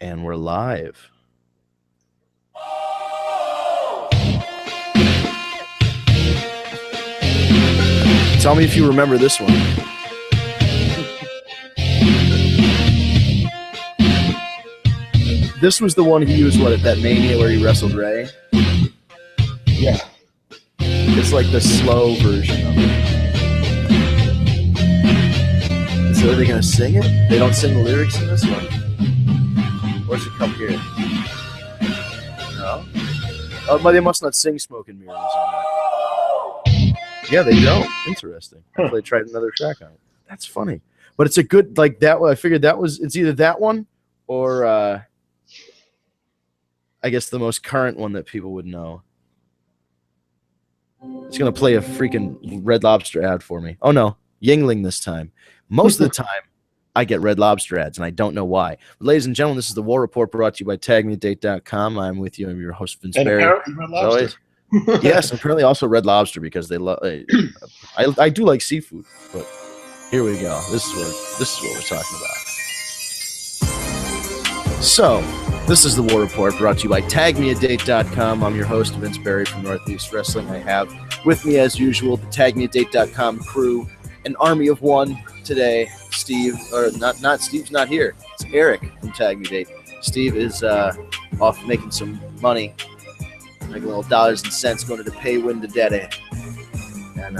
And we're live. Tell me if you remember this one. This was the one he used, at that Mania where he wrestled Ray? Yeah. It's like the slow version of it. So are they going to sing it? They don't sing the lyrics in this one? Or does it come here? No? Oh, but they must not sing Smoke and Mirrors on that. Yeah, they don't. Interesting. They tried another track on it. That's funny. But it's a good, that one. I figured it's either that one or I guess the most current one that people would know. It's going to play a freaking Red Lobster ad for me. Oh, no. Yingling this time. Most of the time, I get Red Lobster ads, and I don't know why. But ladies and gentlemen, this is the War Report brought to you by TagMeADate.com. I'm with you. I'm your host, Vince Berry. Apparently Red Lobster. Yes, apparently also Red Lobster because they love. I do like seafood, but here we go. This is what we're talking about. So, this is the War Report brought to you by TagMeADate.com. I'm your host, Vince Berry from Northeast Wrestling. I have with me, as usual, the TagMeADate.com crew, an army of one today. Steve, or not Steve's not here. It's Eric from TagMeADate. Steve is off making some money. Like little dollars and cents going to the pay win to daddy. And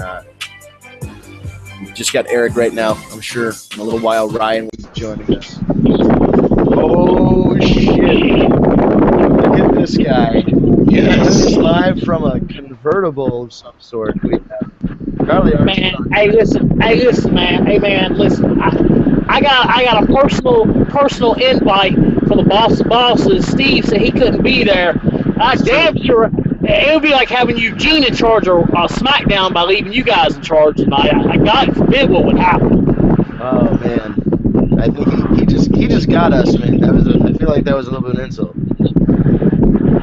we just got Eric right now. I'm sure in a little while Ryan will be joining us. Oh shit. Look at this guy. Yes. This is live from a convertible of some sort. We have Charlie. Man, hey listen, man. Hey man, listen. I got a personal invite for the boss of bosses. Steve said he couldn't be there. I damn sure it would be like having Eugene in charge of Smackdown by leaving you guys in charge tonight. God forbid what would happen. Oh man, I think he just got us, man. I feel like that was a little bit of an insult.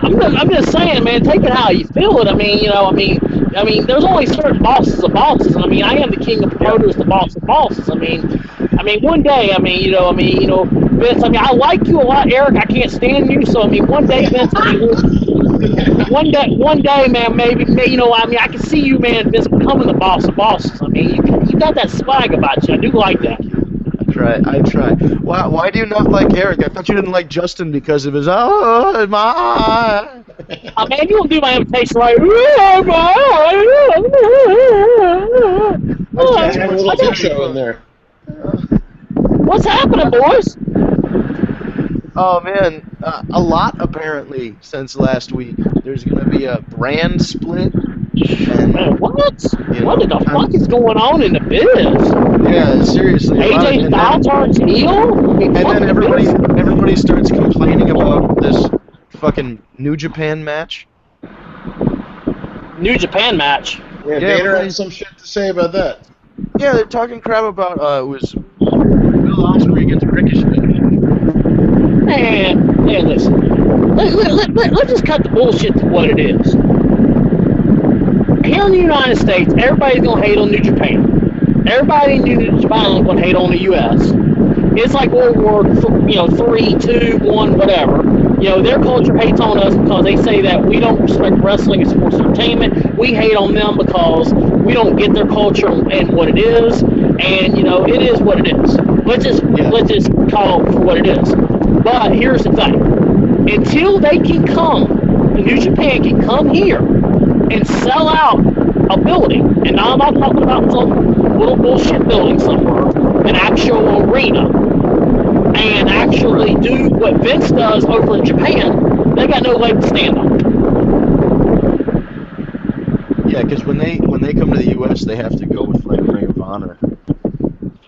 I'm just saying, man. Take it how you feel it. I mean, there's only certain bosses of bosses. I mean, I am the king of promoters, the boss of bosses. I mean, one day, Vince. I mean, I like you a lot, Eric. I can't stand you, so one day, Vince. One day, man. Maybe, I can see you, man, Vince, becoming the boss of bosses. I mean, you got that swag about you. I do like that. I try. Why do you not like Eric? I thought you didn't like Justin because of his my. Man, you don't do my imitation right. What's happening, boys? Oh man, a lot apparently since last week. There's going to be a brand split. Man, what? What the fuck is going on in the biz? Yeah, seriously. AJ Styles turns heel? And then everybody starts complaining about this fucking New Japan match. New Japan match? Yeah, Dana had some shit to say about that. Yeah, they're talking crap about it was Will Ospreay against Ricochet. Man, listen. Let's just cut the bullshit to what it is. Here in the United States, everybody's gonna hate on New Japan. Everybody in New Japan is gonna hate on the U.S. It's like World War 3, 2, 1, whatever. Their culture hates on us because they say that we don't respect wrestling and sports entertainment. We hate on them because we don't get their culture and what it is. And it is what it is. Let's just call it for what it is. But here's the thing: until they can New Japan can come here and sell out a building, and now I'm not talking about some little bullshit building somewhere, an actual arena, and actually do what Vince does over in Japan, they got no leg to stand on. Yeah, because when they come to the U.S., they have to go with like Ring of Honor.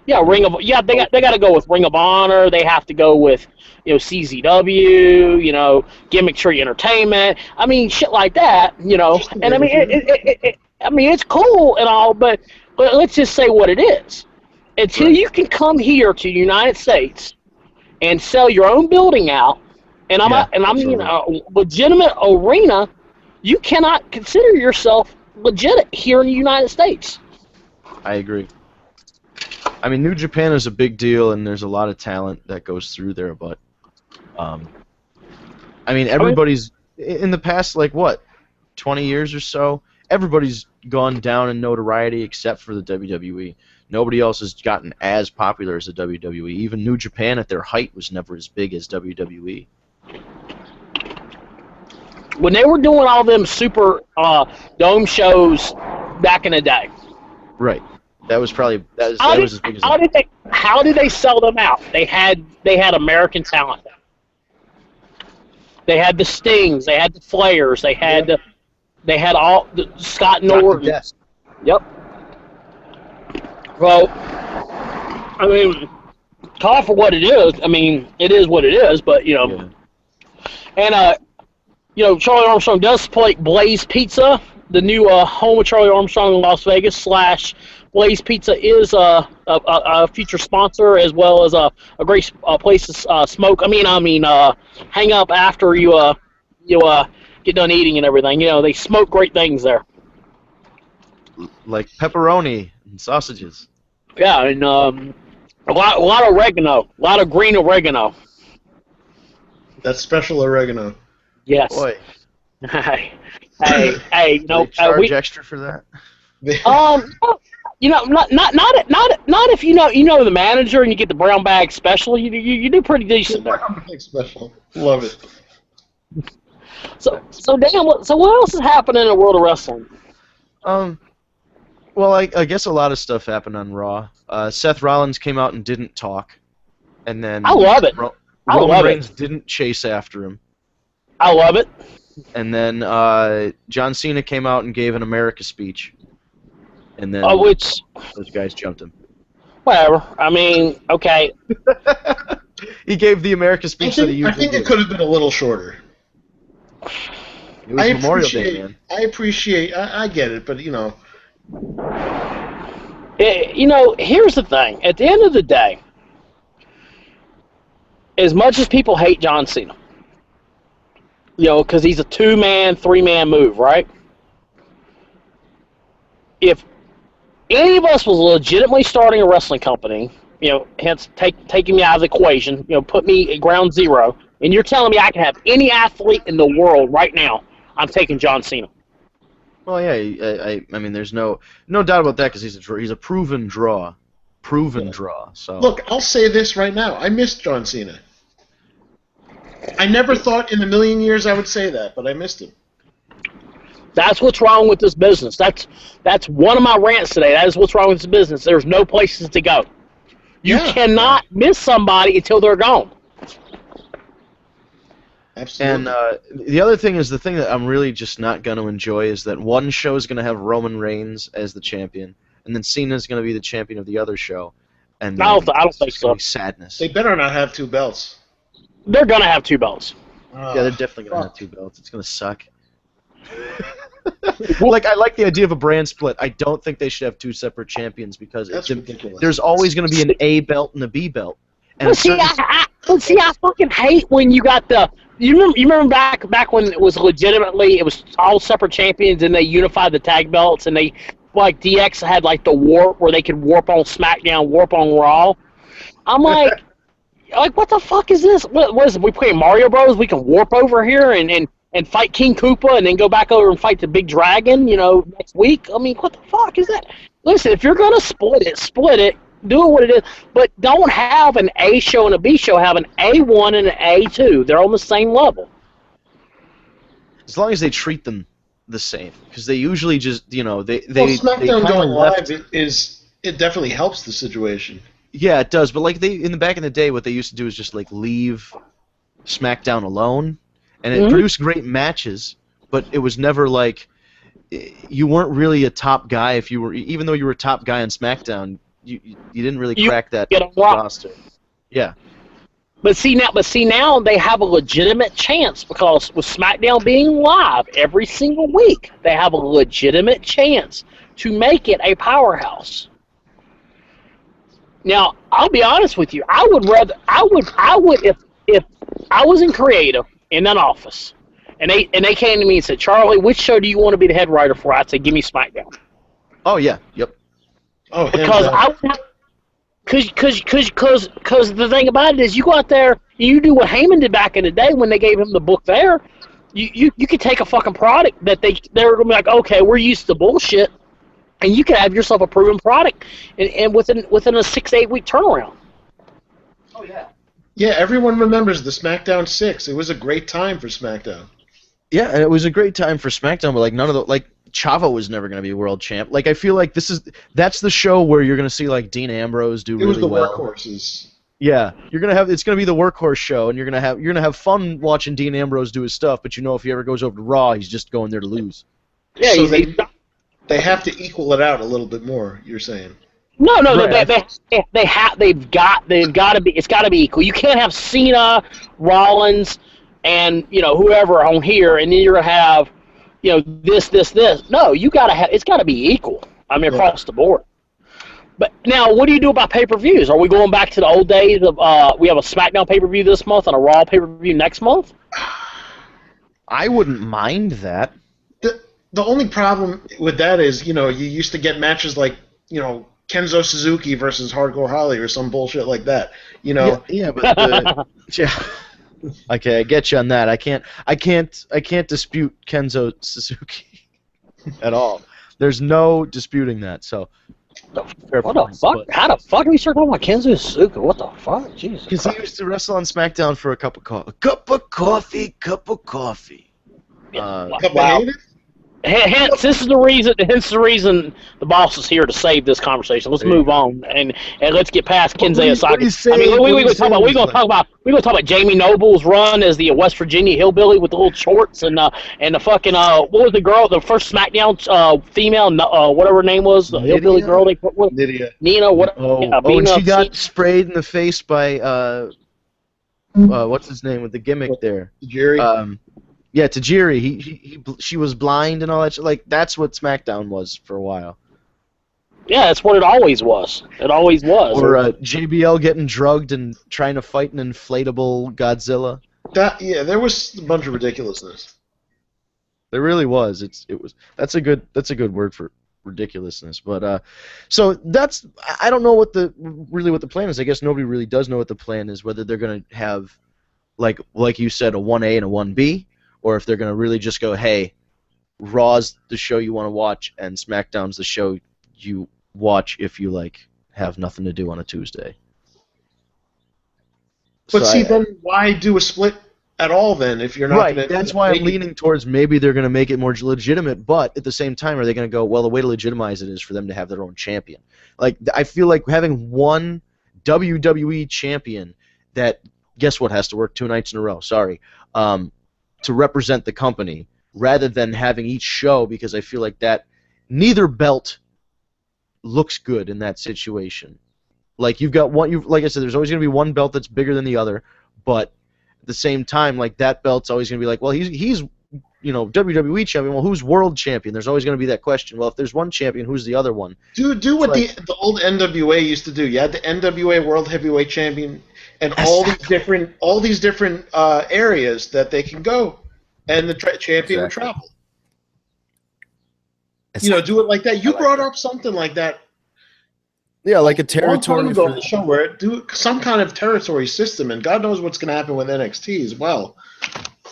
Yeah, they got to go with Ring of Honor. They have to go with CZW, Gimmick Tree Entertainment. I mean, shit like that, And I mean, it's cool and all, but let's just say what it is. Until you can come here to the United States and sell your own building out, and I'm a legitimate arena, you cannot consider yourself legit here in the United States. I agree. I mean, New Japan is a big deal, and there's a lot of talent that goes through there, but I mean, everybody's in the past, like what, 20 years or so. Everybody's gone down in notoriety except for the WWE. Nobody else has gotten as popular as the WWE. Even New Japan at their height was never as big as WWE. When they were doing all them super dome shows back in the day. Right. That was probably that was as big as. How did they sell them out? They had American talent. They had the Stings. They had the Flayers. They had all the Scott Norton. Yep. Well, I mean, call it for what it is. I mean, it is what it is. But you know, and Charlie Armstrong does play Blaze Pizza, the new home of Charlie Armstrong in Las Vegas. / Blaze Pizza is a future sponsor, as well as a great place to smoke. Hang up after you get done eating and everything. You know, they smoke great things there. Like pepperoni and sausages. Yeah, and a lot of oregano, a lot of green oregano. That's special oregano. Yes. Boy. Hey, you know, they charge extra for that. Not if you know the manager and you get the brown bag special. You do pretty decent there. Brown bag special, love it. So Dan, what else is happening in the world of wrestling? Well, I guess a lot of stuff happened on Raw. Seth Rollins came out and didn't talk, and then I love it. Roman Reigns didn't chase after him. I love it. And then John Cena came out and gave an America speech, and then those guys jumped him. Whatever. I mean, okay. He gave the America speech that he usually I think it could have been a little shorter. It was Memorial Day, man. I get it, but you know. Here's the thing. At the end of the day, as much as people hate John Cena, because he's a 2-man, 3-man move, right? If any of us was legitimately starting a wrestling company, hence taking me out of the equation, put me at ground zero, and you're telling me I can have any athlete in the world right now, I'm taking John Cena. Well, yeah, I mean, there's no doubt about that because he's a proven draw. So look, I'll say this right now. I missed John Cena. I never thought in a million years I would say that, but I missed him. That's what's wrong with this business. That's one of my rants today. That is what's wrong with this business. There's no places to go. You cannot miss somebody until they're gone. Absolutely. And the other thing is, the thing that I'm really just not going to enjoy is that one show is going to have Roman Reigns as the champion, and then Cena's going to be the champion of the other show. And I don't think so. Sadness. They better not have 2 belts. They're going to have 2 belts. Yeah, they're definitely going to have 2 belts. It's going to suck. I like the idea of a brand split. I don't think they should have 2 separate champions because there's always going to be an A belt and a B belt. And I fucking hate when you got the. You remember back when it was all separate champions and they unified the tag belts and they DX had the warp where they could warp on SmackDown, warp on Raw. I'm like what the fuck is this? What is it? We playing Mario Bros? We can warp over here and fight King Koopa and then go back over and fight the big dragon, next week. I mean, what the fuck is that? Listen, if you're gonna split it. Do it what it is, but don't have an A show and a B show. Have an A1 and an A2. They're on the same level. As long as they treat them the same, because they usually just, SmackDown going live it definitely helps the situation. Yeah, it does. But in the back in the day, what they used to do is just leave SmackDown alone, and it produced great matches. But it was never you weren't really a top guy even though you were a top guy on SmackDown. You didn't really crack that roster. Yeah. But see now they have a legitimate chance because with SmackDown being live every single week, they have a legitimate chance to make it a powerhouse. Now, I'll be honest with you. I would if I was in creative in that office and they came to me and said, "Charlie, which show do you want to be the head writer for?" I'd say, "Give me SmackDown." Oh yeah. Yep. Oh, because the thing about it is, you go out there, You do what Heyman did back in the day when they gave him the book there. You could take a fucking product that they're going to be like, okay, we're used to bullshit, and you can have yourself a proven product and within a 6 to 8 week turnaround. Oh, yeah. Yeah, everyone remembers the SmackDown 6. It was a great time for SmackDown. Yeah, and it was a great time for SmackDown, but like none of the Chavo was never going to be world champ. Like I feel like that's the show where you're going to see like Dean Ambrose do really well. It was the workhorses. Yeah, it's gonna be the workhorse show, and you're gonna have fun watching Dean Ambrose do his stuff. But if he ever goes over to Raw, he's just going there to lose. Yeah, so they have to equal it out a little bit more. You're saying? No, right. they've got to be. It's got to be equal. You can't have Cena, Rollins, and whoever on here, and then you're gonna have this. No, you gotta have. It's got to be equal. I mean, across the board. But now, what do you do about pay-per-views? Are we going back to the old days of we have a SmackDown pay-per-view this month and a Raw pay-per-view next month? I wouldn't mind that. The only problem with that is, you used to get matches like, Kenzo Suzuki versus Hardcore Holly or some bullshit like that. Yeah, but yeah. Okay, I get you on that. I can't dispute Kenzo Suzuki at all. There's no disputing that. So. What the fuck? How the fuck do we start talking about Kenzo Suzuki? What the fuck? Jesus. Because he used to wrestle on SmackDown for a cup of coffee. Cup of coffee. Wow. Hence the reason the boss is here to save this conversation. Let's move on and let's get past Kenzo aside. We're gonna talk about Jamie Noble's run as the West Virginia hillbilly with the little shorts and the fucking what was the girl, the first SmackDown female, whatever her name was, the hillbilly girl. Lydia. Nina. What? And she got sprayed in the face by what's his name with the gimmick there? Jerry. Yeah, Tajiri. She was blind and all that shit. Like, that's what SmackDown was for a while. Yeah, that's what it always was. It always was. Or JBL getting drugged and trying to fight an inflatable Godzilla. There was a bunch of ridiculousness. There really was. That's a good word for ridiculousness. But so I don't know what the plan is. I guess nobody really does know what the plan is. Whether they're gonna have like you said, a 1A and a 1B. Or if they're going to really just go, hey, Raw's the show you want to watch, and SmackDown's the show you watch if you have nothing to do on a Tuesday. But then why do a split at all then if you're not right? That's why I'm leaning towards maybe they're going to make it more legitimate, but at the same time, are they going to go, well, the way to legitimize it is for them to have their own champion? I feel like having one WWE champion that, guess what, has to work 2 nights in a row. Sorry. To represent the company rather than having each show, because I feel like that neither belt looks good in that situation. Like you've got one, like I said, there's always going to be one belt that's bigger than the other, but at the same time, that belt's always going to be like, well, he's WWE champion. Well, who's world champion? There's always going to be that question. Well, if there's one champion, who's the other one? Do what the old NWA used to do. You had the NWA World Heavyweight Champion. And all these different areas that they can go, and the champion would travel. Do it like that. You brought up something like that. Yeah, like a territory. On the show where do some kind of territory system, and God knows what's going to happen with NXT as well.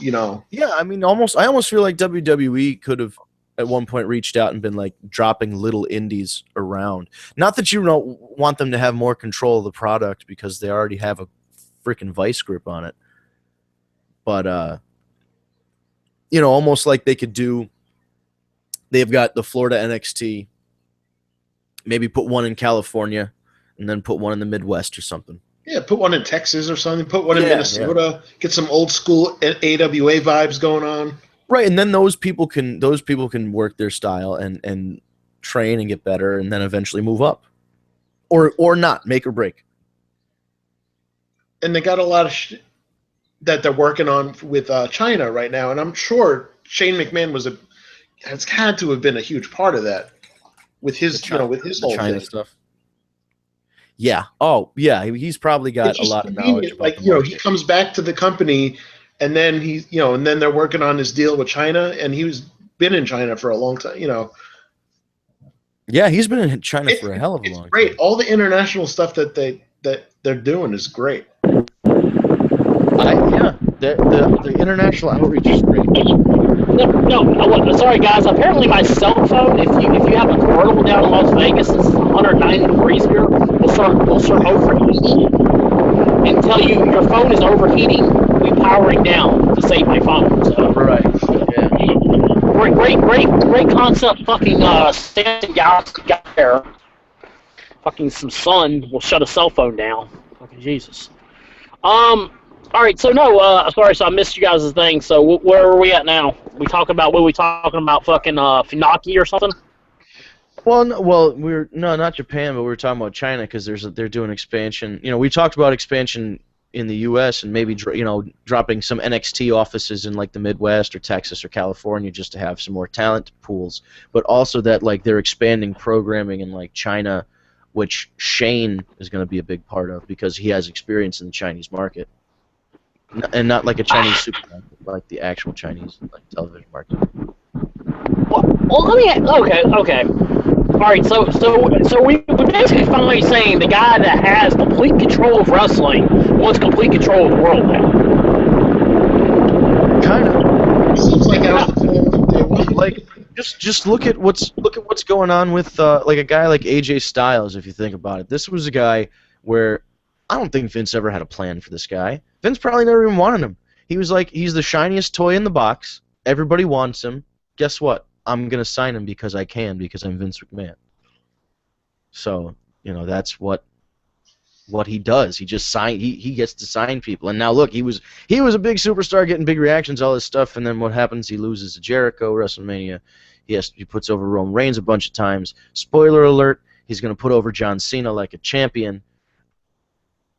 Yeah, I mean, I almost feel like WWE could have at one point reached out and been dropping little indies around. Not that you don't want them to have more control of the product because they already have a freaking vice grip on it, but almost like they could do. They've got the Florida NXT. Maybe put one in California, and then put one in the Midwest or something. Yeah, put one in Texas or something. Put one in Minnesota. Yeah. Get some old school AWA vibes going on. Right, and then those people can work their style and train and get better, and then eventually move up, or not, make or break. And they got a lot of that they're working on with China right now, and I'm sure Shane McMahon has had to have been a huge part of that with his with his whole China thing. Stuff. Yeah. Oh, yeah. He's probably got a lot of knowledge. He comes back to the company, and then and then they're working on his deal with China, and been in China for a long time. Yeah, he's been in China for a hell of a long time. Great. All the international stuff that they're doing is great. The international outreach is great. Sorry guys. Apparently my cell phone, if you have a convertible down in Las Vegas, this is 190 degrees here, will start overheating and tell you your phone is overheating. We powering down to save my phone. So Right. Yeah. Great concept. Fucking Samsung Galaxy got there. Fucking some sun will shut a cell phone down. Fucking Jesus. All right, so no, sorry, so I missed you guys' thing. So where are we at now? We talking about fucking Funaki or something? Well, not Japan, but we were talking about China because they're doing expansion. You know, we talked about expansion in the U.S. and maybe dropping some NXT offices in like the Midwest or Texas or California just to have some more talent pools, but also that like they're expanding programming in like China, which Shane is going to be a big part of because he has experience in the Chinese market. And not like a Chinese supermarket, but like the actual Chinese like television market. Well, okay. All right, so we basically finally saying the guy that has complete control of wrestling wants complete control of the world now. Kind of. Seems like I was like just look at what's going on with like a guy like AJ Styles. If you think about it, this was a guy where I don't think Vince ever had a plan for this guy. Vince probably never even wanted him. He was like, he's the shiniest toy in the box. Everybody wants him. Guess what? I'm going to sign him because I can, because I'm Vince McMahon. So, that's what he does. He just he gets to sign people. And now look, he was a big superstar getting big reactions, all this stuff, and then what happens? He loses to Jericho, WrestleMania. He puts over Roman Reigns a bunch of times. Spoiler alert, he's going to put over John Cena like a champion.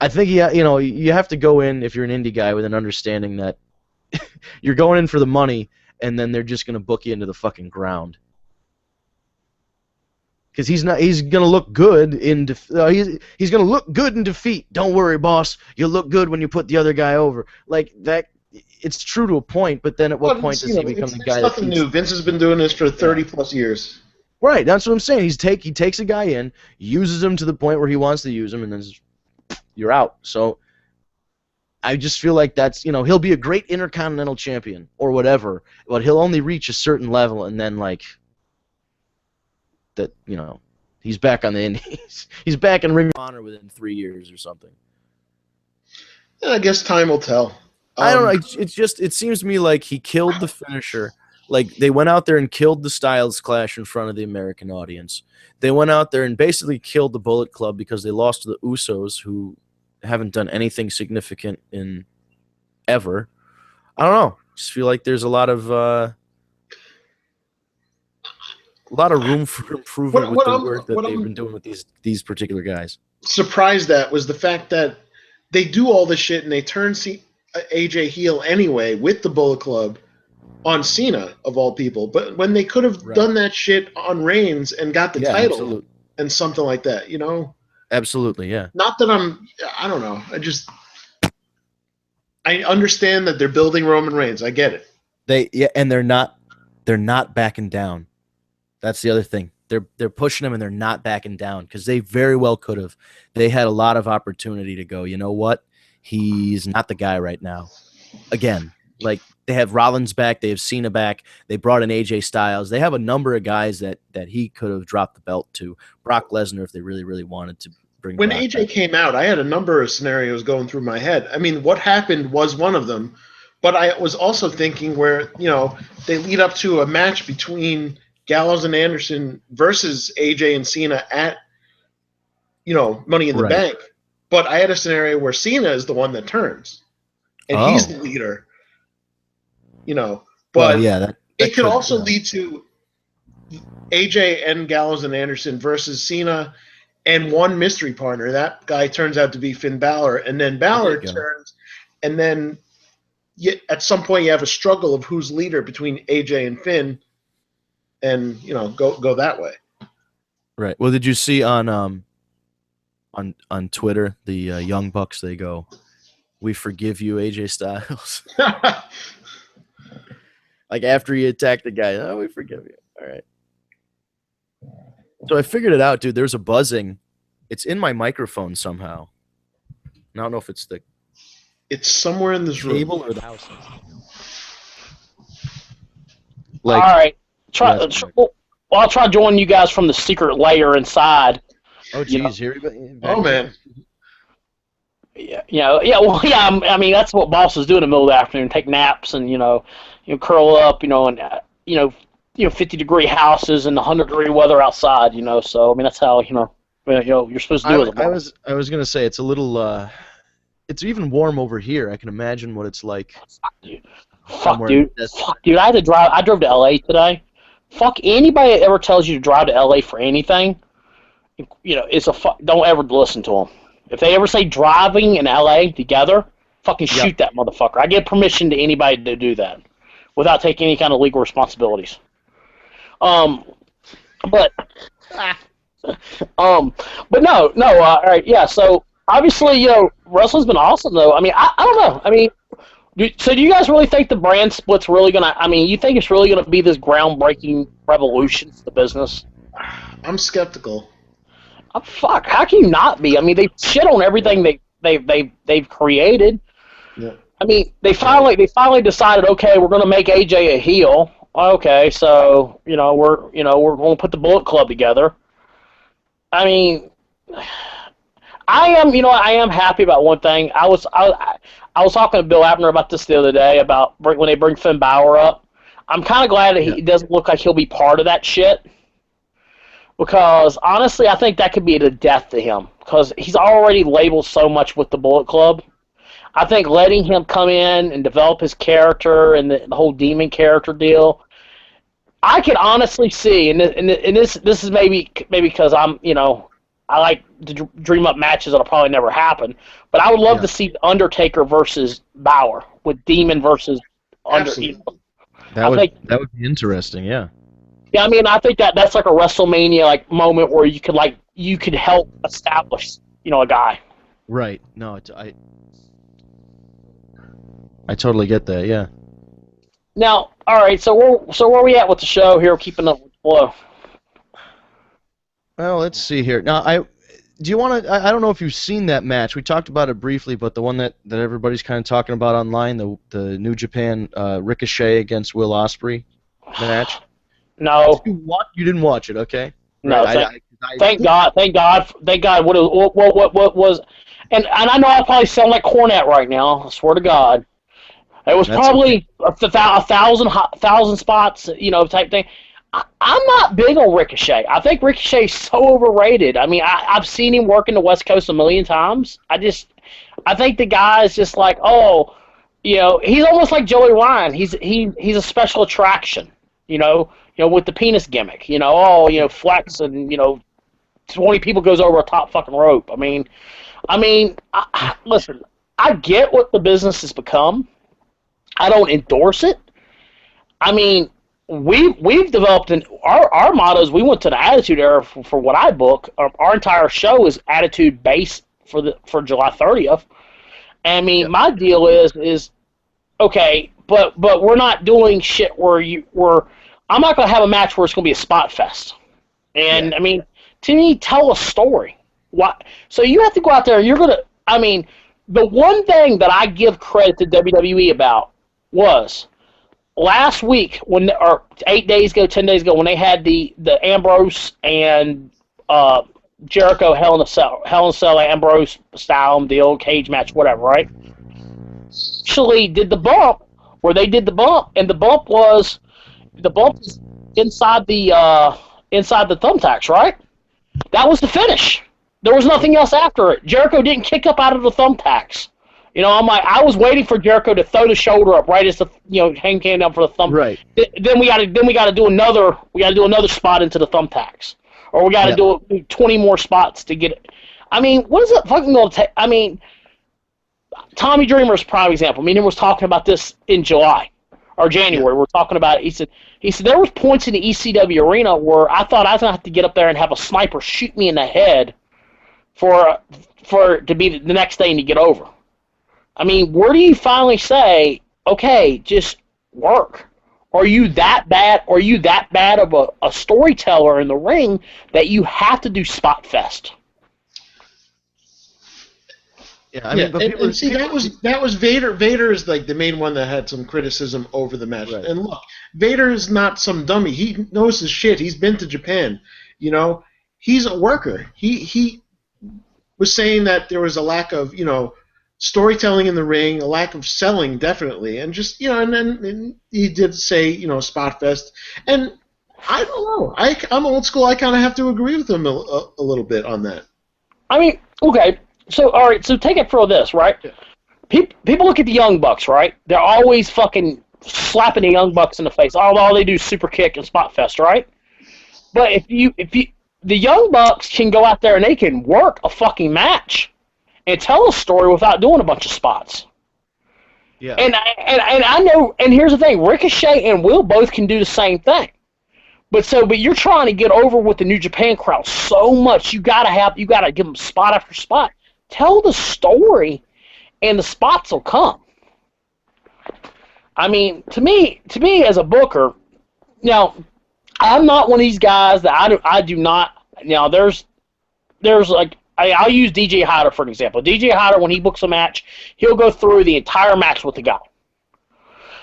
I think you have to go in if you're an indie guy with an understanding that you're going in for the money, and then they're just gonna book you into the fucking ground. Because he's gonna look good in he's gonna look good in defeat. Don't worry, boss. You'll look good when you put the other guy over. Like that, it's true to a point. But then at what point does he become the guy? It's nothing new. Vince has been doing this for 30+ years. Right. That's what I'm saying. He takes a guy in, uses him to the point where he wants to use him, and then you're out. So I just feel like that's, he'll be a great intercontinental champion or whatever, but he'll only reach a certain level, and then like that, he's back on the Indies. He's back in Ring of Honor within 3 years or something. Yeah, I guess time will tell. I don't know. It seems to me like he killed the finisher. Like they went out there and killed the Styles Clash in front of the American audience. They went out there and basically killed the Bullet Club because they lost to the Usos, who haven't done anything significant in ever. I don't know. Just feel like there's a lot of room for improvement with the work that they've been doing with these particular guys. Surprised at was the fact that they do all this shit and they turn AJ heel anyway with the Bullet Club on Cena of all people. But when they could have done that shit on Reigns and got the title and something like that, Absolutely, yeah. Not that I don't know. I understand that they're building Roman Reigns. I get it. And they're not backing down. That's the other thing. They're pushing him and they're not backing down because they very well could have. They had a lot of opportunity to go, you know what? He's not the guy right now. Again, like they have Rollins back, they have Cena back, they brought in AJ Styles. They have a number of guys that he could have dropped the belt to. Brock Lesnar, if they really, really wanted to bring when Brock AJ back. Came out, I had a number of scenarios going through my head. I mean, what happened was one of them, but I was also thinking where, they lead up to a match between Gallows and Anderson versus AJ and Cena at, Money in the Bank. But I had a scenario where Cena is the one that turns, and he's the leader. But it could also lead to AJ and Gallows and Anderson versus Cena and one mystery partner. That guy turns out to be Finn Balor, and then Balor turns, and then at some point you have a struggle of who's leader between AJ and Finn, and go that way. Right. Well, did you see on Twitter the Young Bucks? They go, "We forgive you, AJ Styles." Like after he attacked the guy, "Oh, we forgive you." All right. So I figured it out, dude. There's a buzzing. It's in my microphone somehow. I don't know if it's the It's somewhere in this room. Table or the house? All right. I'll try joining you guys from the secret layer inside. Oh, geez. Here we Oh, man. Yeah. I mean, that's what bosses do in the middle of the afternoon: take naps and curl up, and 50-degree houses and 100-degree weather outside. So I mean, that's how you're supposed to do it. I was gonna say it's a little. It's even warm over here. I can imagine what it's like. Fuck, dude. I drove to LA today. Fuck anybody that ever tells you to drive to LA for anything. Don't ever listen to them. If they ever say driving in LA together, fucking shoot that motherfucker. I give permission to anybody to do that without taking any kind of legal responsibilities. But no. All right, yeah. So obviously, wrestling's been awesome, though. I mean, I don't know. I mean, so do you guys really think the brand split's really gonna? I mean, you think it's really gonna be this groundbreaking revolution to the business? I'm skeptical. Fuck, how can you not be? I mean, they shit on everything they've created. Yeah. I mean, they finally decided, okay, we're gonna make AJ a heel. Okay, so we're going to put the Bullet Club together. I mean, I am happy about one thing. I was talking to Bill Abner about this the other day about when they bring Finn Balor up. I'm kind of glad that he doesn't look like he'll be part of that shit, because honestly, I think that could be the death to him, because he's already labeled so much with the Bullet Club. I think letting him come in and develop his character and the whole demon character deal, I could honestly see, and this is maybe because I'm, I like to dream up matches that'll probably never happen, but I would love to see Undertaker versus Balor, with Demon versus Undertaker. That would be interesting, yeah. Yeah, I mean, I think that's like a WrestleMania moment where you could help establish, a guy. Right. No, I totally get that. Yeah. Now, all right. So where are we at with the show here? Keeping up with the flow. Well, let's see here. Now, do you want to? I don't know if you've seen that match. We talked about it briefly, but the one that everybody's kind of talking about online, the New Japan Ricochet against Will Ospreay match. No. You didn't watch it, okay? No. Right, thank God. What was? And I know I probably sound like Cornette right now. I swear to God. It was probably a thousand spots, type thing. I'm not big on Ricochet. I think Ricochet's so overrated. I mean, I've seen him work in the West Coast a million times. I think the guy is just like, he's almost like Joey Ryan. He's a special attraction, with the penis gimmick. Flex and 20 people goes over a top fucking rope. I mean, listen, I get what the business has become. I don't endorse it. I mean, we've developed our motto is we went to the Attitude Era for what I book. Our entire show is Attitude based for July 30th. I mean, my deal is okay, but we're not doing shit where I'm not going to have a match where it's going to be a spot fest. And I mean, to me, tell a story. What? So you have to go out there and you're going to. I mean, the one thing that I give credit to WWE about was last week, or 10 days ago, when they had the Ambrose and Jericho Hell in a Cell Ambrose style deal, cage match, whatever, right? Actually, did the bump where they did the bump, and the bump was inside the thumbtacks, right? That was the finish. There was nothing else after it. Jericho didn't kick up out of the thumbtacks. I'm like, I was waiting for Jericho to throw the shoulder up right as the hand came down for the thumb. Right. Then we got to do another spot into the thumbtacks, or we got to do 20 more spots to get it. I mean, what is it fucking going to take? I mean, Tommy Dreamer's prime example. He was talking about this in July or January. We're talking about it. He said there was points in the ECW arena where I thought I was going to have to get up there and have a sniper shoot me in the head for it to be the next thing to get over. I mean, where do you finally say, okay, just work? Are you that bad? Are you that bad of a storyteller in the ring that you have to do spot fest? Yeah, I mean, but and see, that was Vader. Vader is like the main one that had some criticism over the match. Right. And look, Vader is not some dummy. He knows his shit. He's been to Japan. You know, he's a worker. He was saying that there was a lack of, storytelling in the ring, a lack of selling, definitely, and just, and then he did say, spot fest, and I don't know. I'm old school. I kind of have to agree with him a little bit on that. I mean, okay. So, all right, so take it for this, right? People look at the Young Bucks, right? They're always fucking slapping the Young Bucks in the face. All they do is super kick and spot fest, right? But if the Young Bucks can go out there and they can work a fucking match and tell a story without doing a bunch of spots. Yeah. And I know, and here's the thing, Ricochet and Will both can do the same thing. But you're trying to get over with the New Japan crowd so much, you gotta give them spot after spot. Tell the story, and the spots will come. I mean, to me as a booker, I'm not one of these guys that I do not. There's like I'll use DJ Hyder for an example. DJ Hyder, when he books a match, he'll go through the entire match with the guy.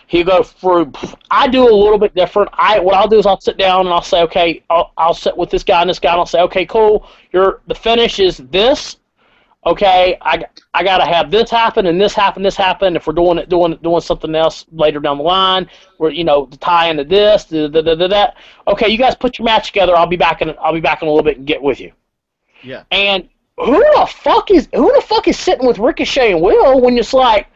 He'll go through. I do a little bit different. What I'll do is I'll sit down and I'll say, okay, I'll sit with this guy and this guy, and I'll say, okay, cool. The finish is this. Okay, I gotta have this happen and this happen. If we're doing something else later down the line, where to tie into this, that. Okay, you guys put your match together. I'll be back in a little bit and get with you. Yeah. And who the fuck is sitting with Ricochet and Will when it's like,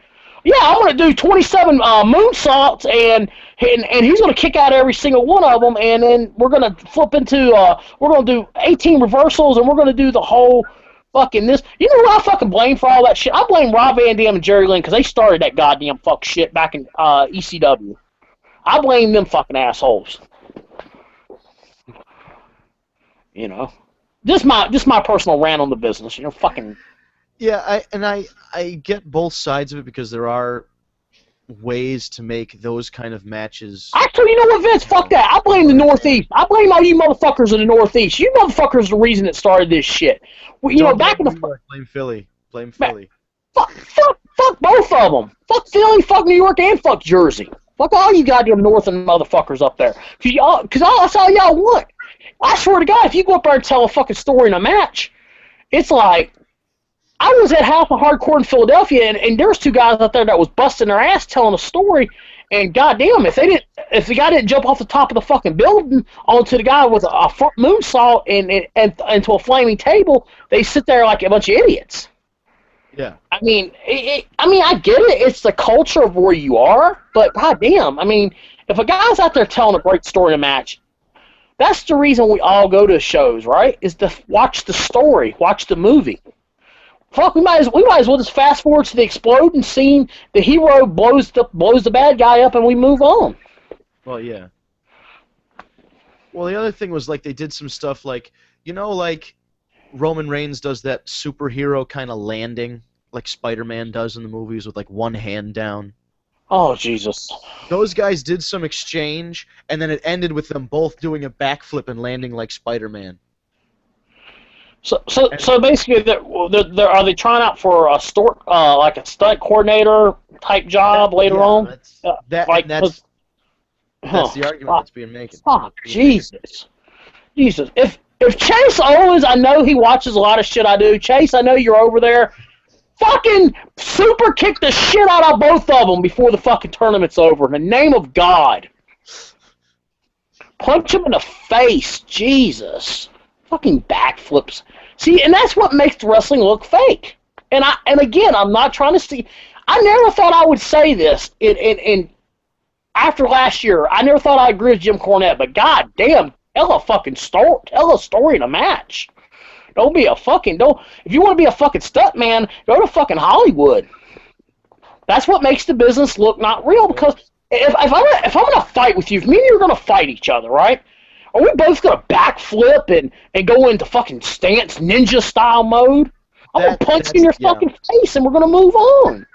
yeah, I'm gonna do 27 moonsaults and he's gonna kick out every single one of them, and then we're gonna flip into we're gonna do 18 reversals, and we're gonna do the whole. Fucking this. You know who I fucking blame for all that shit? I blame Rob Van Dam and Jerry Lynn because they started that goddamn fuck shit back in ECW. I blame them fucking assholes. Just my personal rant on the business. Fucking. Yeah, I get both sides of it because there are ways to make those kind of matches. Actually, you know what, Vince? Fuck that. I blame the Northeast. I blame all you motherfuckers in the Northeast. You motherfuckers are the reason that started this shit. Back in the blame Philly. Blame Philly. Fuck both of them. Fuck Philly, fuck New York, and fuck Jersey. Fuck all you goddamn northern motherfuckers up there. Because that's all y'all want. I swear to God, if you go up there and tell a fucking story in a match, it's like, I was at House of Hardcore in Philadelphia, and there's two guys out there that was busting their ass telling a story, and goddamn, if the guy didn't jump off the top of the fucking building onto the guy with a front moonsault and into a flaming table, they sit there like a bunch of idiots. Yeah. I mean, I get it. It's the culture of where you are, but goddamn, I mean, if a guy's out there telling a great story in a match, that's the reason we all go to shows, right? Is to watch the story, watch the movie. Fuck, we might as well just fast forward to the exploding scene. The hero blows the bad guy up, and we move on. Well, yeah. Well, the other thing was like they did some stuff like like Roman Reigns does that superhero kind of landing like Spider-Man does in the movies with like one hand down. Oh Jesus! Those guys did some exchange, and then it ended with them both doing a backflip and landing like Spider-Man. So basically, are they trying out for a like a stunt coordinator type job later on? That's the argument that's being made. Oh, Jesus. If Chase Owens, I know he watches a lot of shit I do. Chase, I know you're over there. Fucking super kick the shit out of both of them before the fucking tournament's over. In the name of God. Punch him in the face. Jesus. Fucking backflips. See, and that's what makes wrestling look fake. And again, I'm not trying to see. I never thought I would say this in after last year. I never thought I'd agree with Jim Cornette, but god damn, tell a story in a match. If you want to be a fucking stunt man, go to fucking Hollywood. That's what makes the business look not real, because if I'm gonna fight with you, if me and you are gonna fight each other, right? Are we both going to backflip and go into fucking stance ninja style mode? I'm going to punch you in your fucking face and we're going to move on.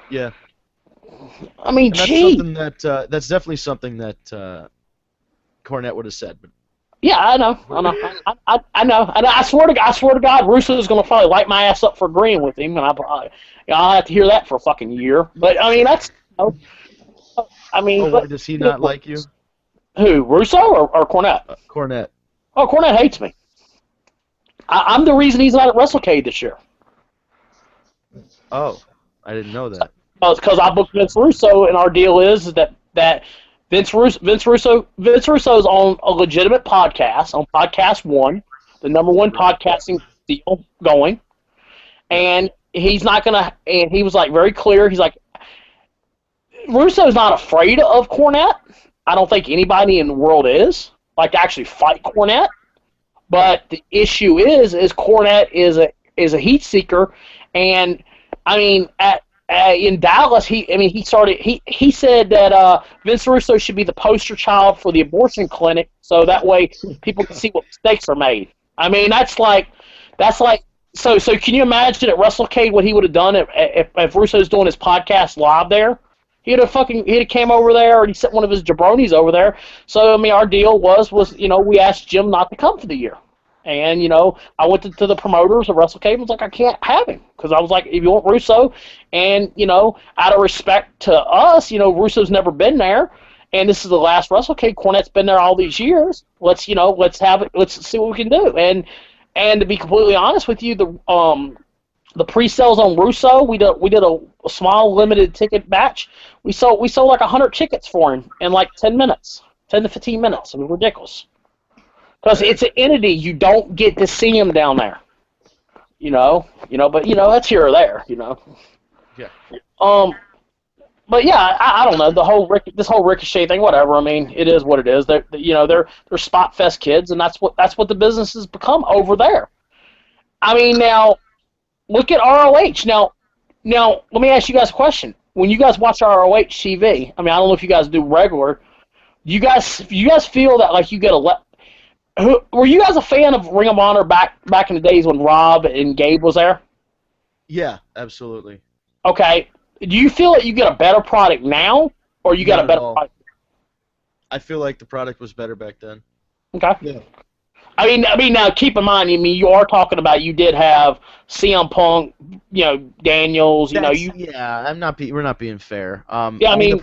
Yeah. I mean, gee. That's definitely something that Cornette would have said. But Yeah, I know. I know. And I swear to God, Russo's going to probably light my ass up for agreeing with him, and I'll have to hear that for a fucking year. But I mean, that's. I mean, Oh, why does he not like you? Who, Russo or Cornette? Cornette. Oh, Cornette hates me. I'm the reason he's not at WrestleCade this year. Oh, I didn't know that. Because I booked Vince Russo, and our deal is that Vince Russo is on a legitimate podcast, on Podcast One, the #1 podcasting deal going, and he's not gonna. And he was like very clear. He's like, Russo's not afraid of Cornette. I don't think anybody in the world is like to actually fight Cornette. But the issue is Cornette is a heat seeker, and I mean in Dallas he said that Vince Russo should be the poster child for the abortion clinic, so that way people can see what mistakes are made. I mean that's like so can you imagine at WrestleCade what he would have done if Russo's doing his podcast live there? He'd have came over there, or he sent one of his jabronis over there. So I mean, our deal was we asked Jim not to come for the year, and I went to the promoters of WrestleCade and was like, I can't have him because I was like, if you want Russo, and out of respect to us, Russo's never been there, and this is the last WrestleCade. Cornette's been there all these years. Let's have it. Let's see what we can do. And to be completely honest with you, the pre-sales on Russo, we did a small limited ticket batch. We sold like 100 tickets for him in like 10 to 15 minutes. I mean, ridiculous. Because it's an entity, you don't get to see him down there. But that's here or there. Yeah. But yeah, I don't know this whole Ricochet thing. Whatever. I mean, it is what it is. They're spot fest kids, and that's what the business has become over there. I mean, now. Look at ROH. Now, let me ask you guys a question. When you guys watch ROH TV, I mean, I don't know if you guys do regular. You guys feel that like you get were you guys a fan of Ring of Honor back in the days when Rob and Gabe was there? Yeah, absolutely. Okay. Do you feel that you get a better product now, or you got a better product? I feel like the product was better back then. Okay. Yeah. I mean, now keep in mind. I mean, you are talking about you did have CM Punk, Daniels. Yeah, we're not being fair. Yeah, I mean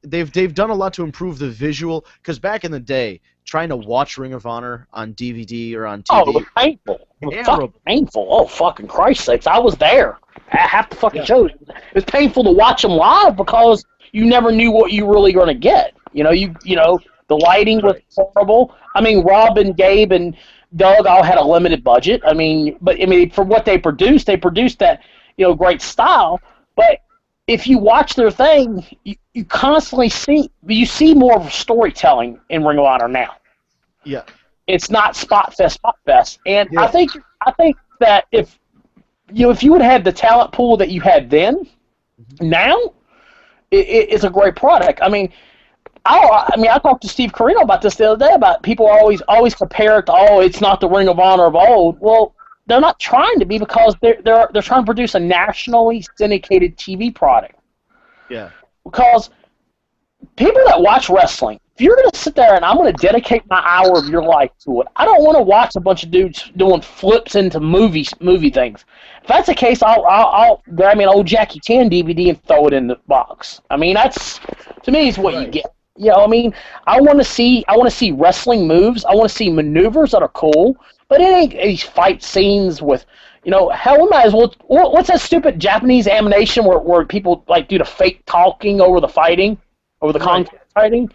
they've done a lot to improve the visual. Because back in the day, trying to watch Ring of Honor on DVD or on TV, it was painful. It was fucking painful. Oh fucking Christ sakes! I was there. I have to fucking show you. It was painful to watch them live because you never knew what you were really going to get. The lighting was horrible. I mean, Rob and Gabe and Doug all had a limited budget. I mean, for what they produced that, great style. But if you watch their thing, you constantly see more of storytelling in Ring of Honor now. Yeah. It's not spot fest. And yeah. I think that if you would have had the talent pool that you had then, now, it's a great product. I mean, I talked to Steve Corino about this the other day, about people always compare it to, it's not the Ring of Honor of old. Well, they're not trying to be, because they're trying to produce a nationally syndicated TV product. Yeah. Because people that watch wrestling, if you're going to sit there and I'm going to dedicate my hour of your life to it, I don't want to watch a bunch of dudes doing flips into movie things. If that's the case, I'll grab me an old Jackie Chan DVD and throw it in the box. I mean, that's, to me, is what you get. I mean, I want to see wrestling moves. I want to see maneuvers that are cool, but it ain't these fight scenes with, hell, we might as well. What's that stupid Japanese animation where people like do the fake talking over the fighting, over the contact fighting?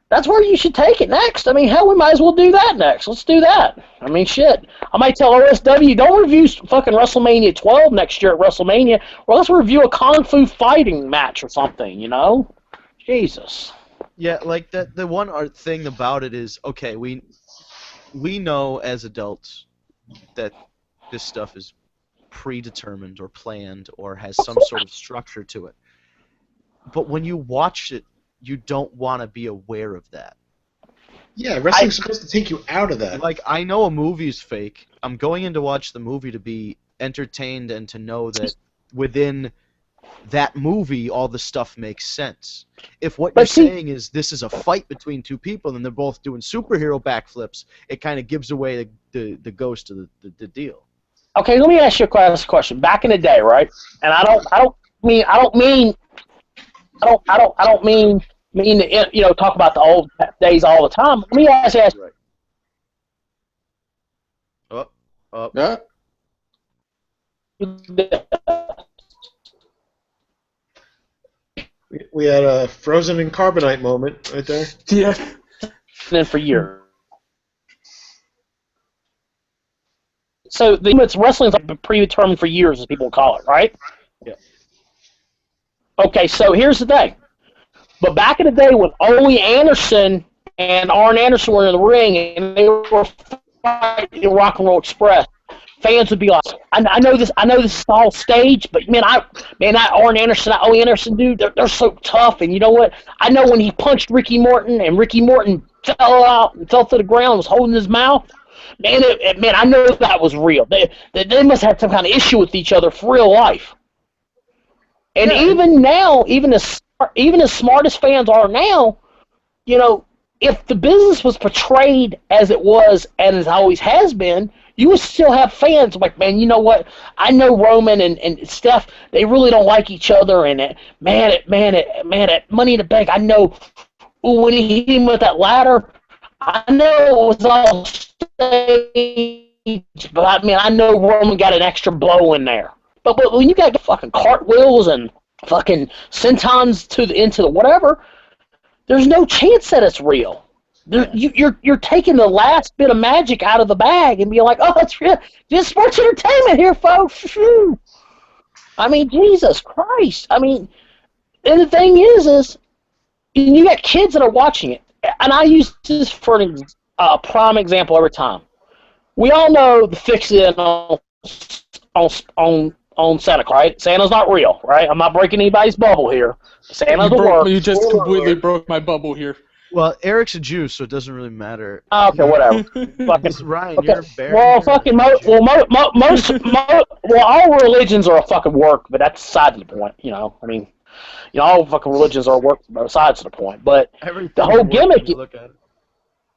That's where you should take it next. I mean, hell, we might as well do that next. Let's do that. I mean, shit. I might tell OSW, don't review fucking WrestleMania 12 next year at WrestleMania, or let's review a Kung Fu fighting match or something, Jesus. Yeah, like that. The one thing about it is, okay, we know as adults that this stuff is predetermined or planned or has some sort of structure to it. But when you watch it, you don't want to be aware of that. Yeah, wrestling's supposed to take you out of that. Like, I know a movie's fake. I'm going in to watch the movie to be entertained and to know that within that movie, all the stuff makes sense. If what you're saying is this is a fight between two people and they're both doing superhero backflips, it kind of gives away the ghost of the deal. Okay, let me ask you a question. Back in the day, right? And I don't mean to talk about the old days all the time. Let me ask you. Right. Yeah. We had a Frozen in Carbonite moment right there. Yeah. Then for years. So it's wrestling's like been predetermined for years, as people call it, right? Yeah. Okay, so here's the thing. But back in the day when Ole Anderson and Arn Anderson were in the ring and they were fighting in Rock and Roll Express, fans would be like, I know this is all staged, but that Arn Anderson, that Ole Anderson dude, they're so tough. And you know what? I know when he punched Ricky Morton and Ricky Morton fell to the ground and was holding his mouth. Man, I know that was real. They must have some kind of issue with each other for real life. And even now, even as smart as fans are now, if the business was portrayed as it was and as always has been, you would still have fans like, man, you know what? I know Roman and Steph, they really don't like each other, and at Money in the Bank, I know when he hit him with that ladder, I know it was all staged, but I know Roman got an extra blow in there. But when you got fucking cartwheels and fucking sentons into the whatever, there's no chance that it's real. You're taking the last bit of magic out of the bag and being like, oh, it's real. Just sports entertainment here, folks. Jesus Christ. And the thing is you got kids that are watching it, and I use this for a prime example every time. We all know the fix-it on Santa Claus, right? Santa's not real, right? I'm not breaking anybody's bubble here. Santa's a work. You just completely broke my bubble here. Well, Eric's a Jew, so it doesn't really matter. Okay, whatever. Ryan, okay. you're a bear. Well, fucking all religions are a fucking work, but that's beside the point. All fucking religions are work, besides the point. But the whole gimmick. Look at it.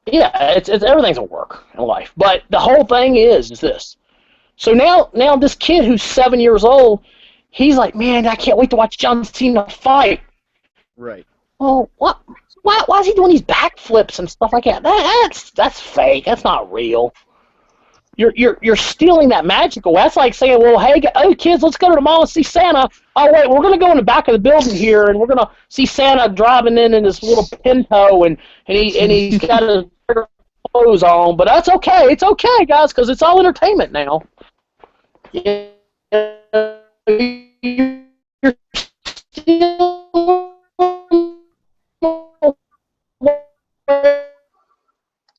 Yeah, it's everything's a work in life. But the whole thing is this. So now this kid who's 7 years old, he's like, man, I can't wait to watch John Cena fight. Right. Well, what? Why is he doing these backflips and stuff like that? That's fake. That's not real. You're stealing that magic away. That's like saying, well, hey kids, let's go to the mall and see Santa. Oh wait, we're gonna go in the back of the building here, and we're gonna see Santa driving in this little Pinto, and he's got his clothes on. But that's okay. It's okay, guys, because it's all entertainment now. Yeah.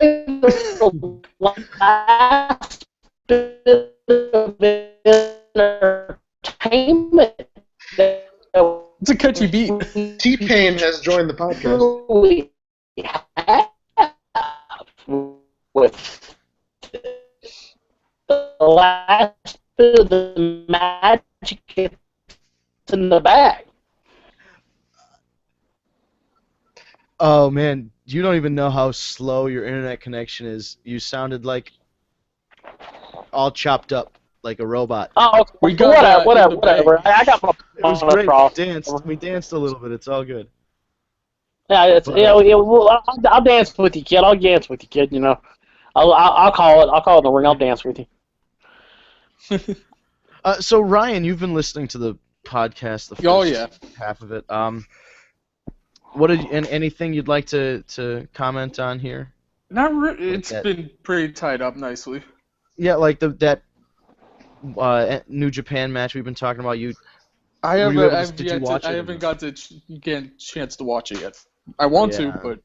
You're still the last bit of entertainment. It's a catchy beat. T-Pain has joined the podcast. With the last bit of the magic in the bag. Oh man, you don't even know how slow your internet connection is. You sounded like all chopped up, like a robot. Oh, whatever. I got my. It was great. We danced a little bit. It's all good. Yeah, I'll dance with you, kid. I'll dance with you, kid. I'll call it. I'll call it in the ring. I'll dance with you. So Ryan, you've been listening to the podcast the first half of it. Anything you'd like to comment on here? Not really. It's been pretty tied up nicely. Yeah, like that New Japan match we've been talking about. I haven't got the chance to watch it yet. I want to, but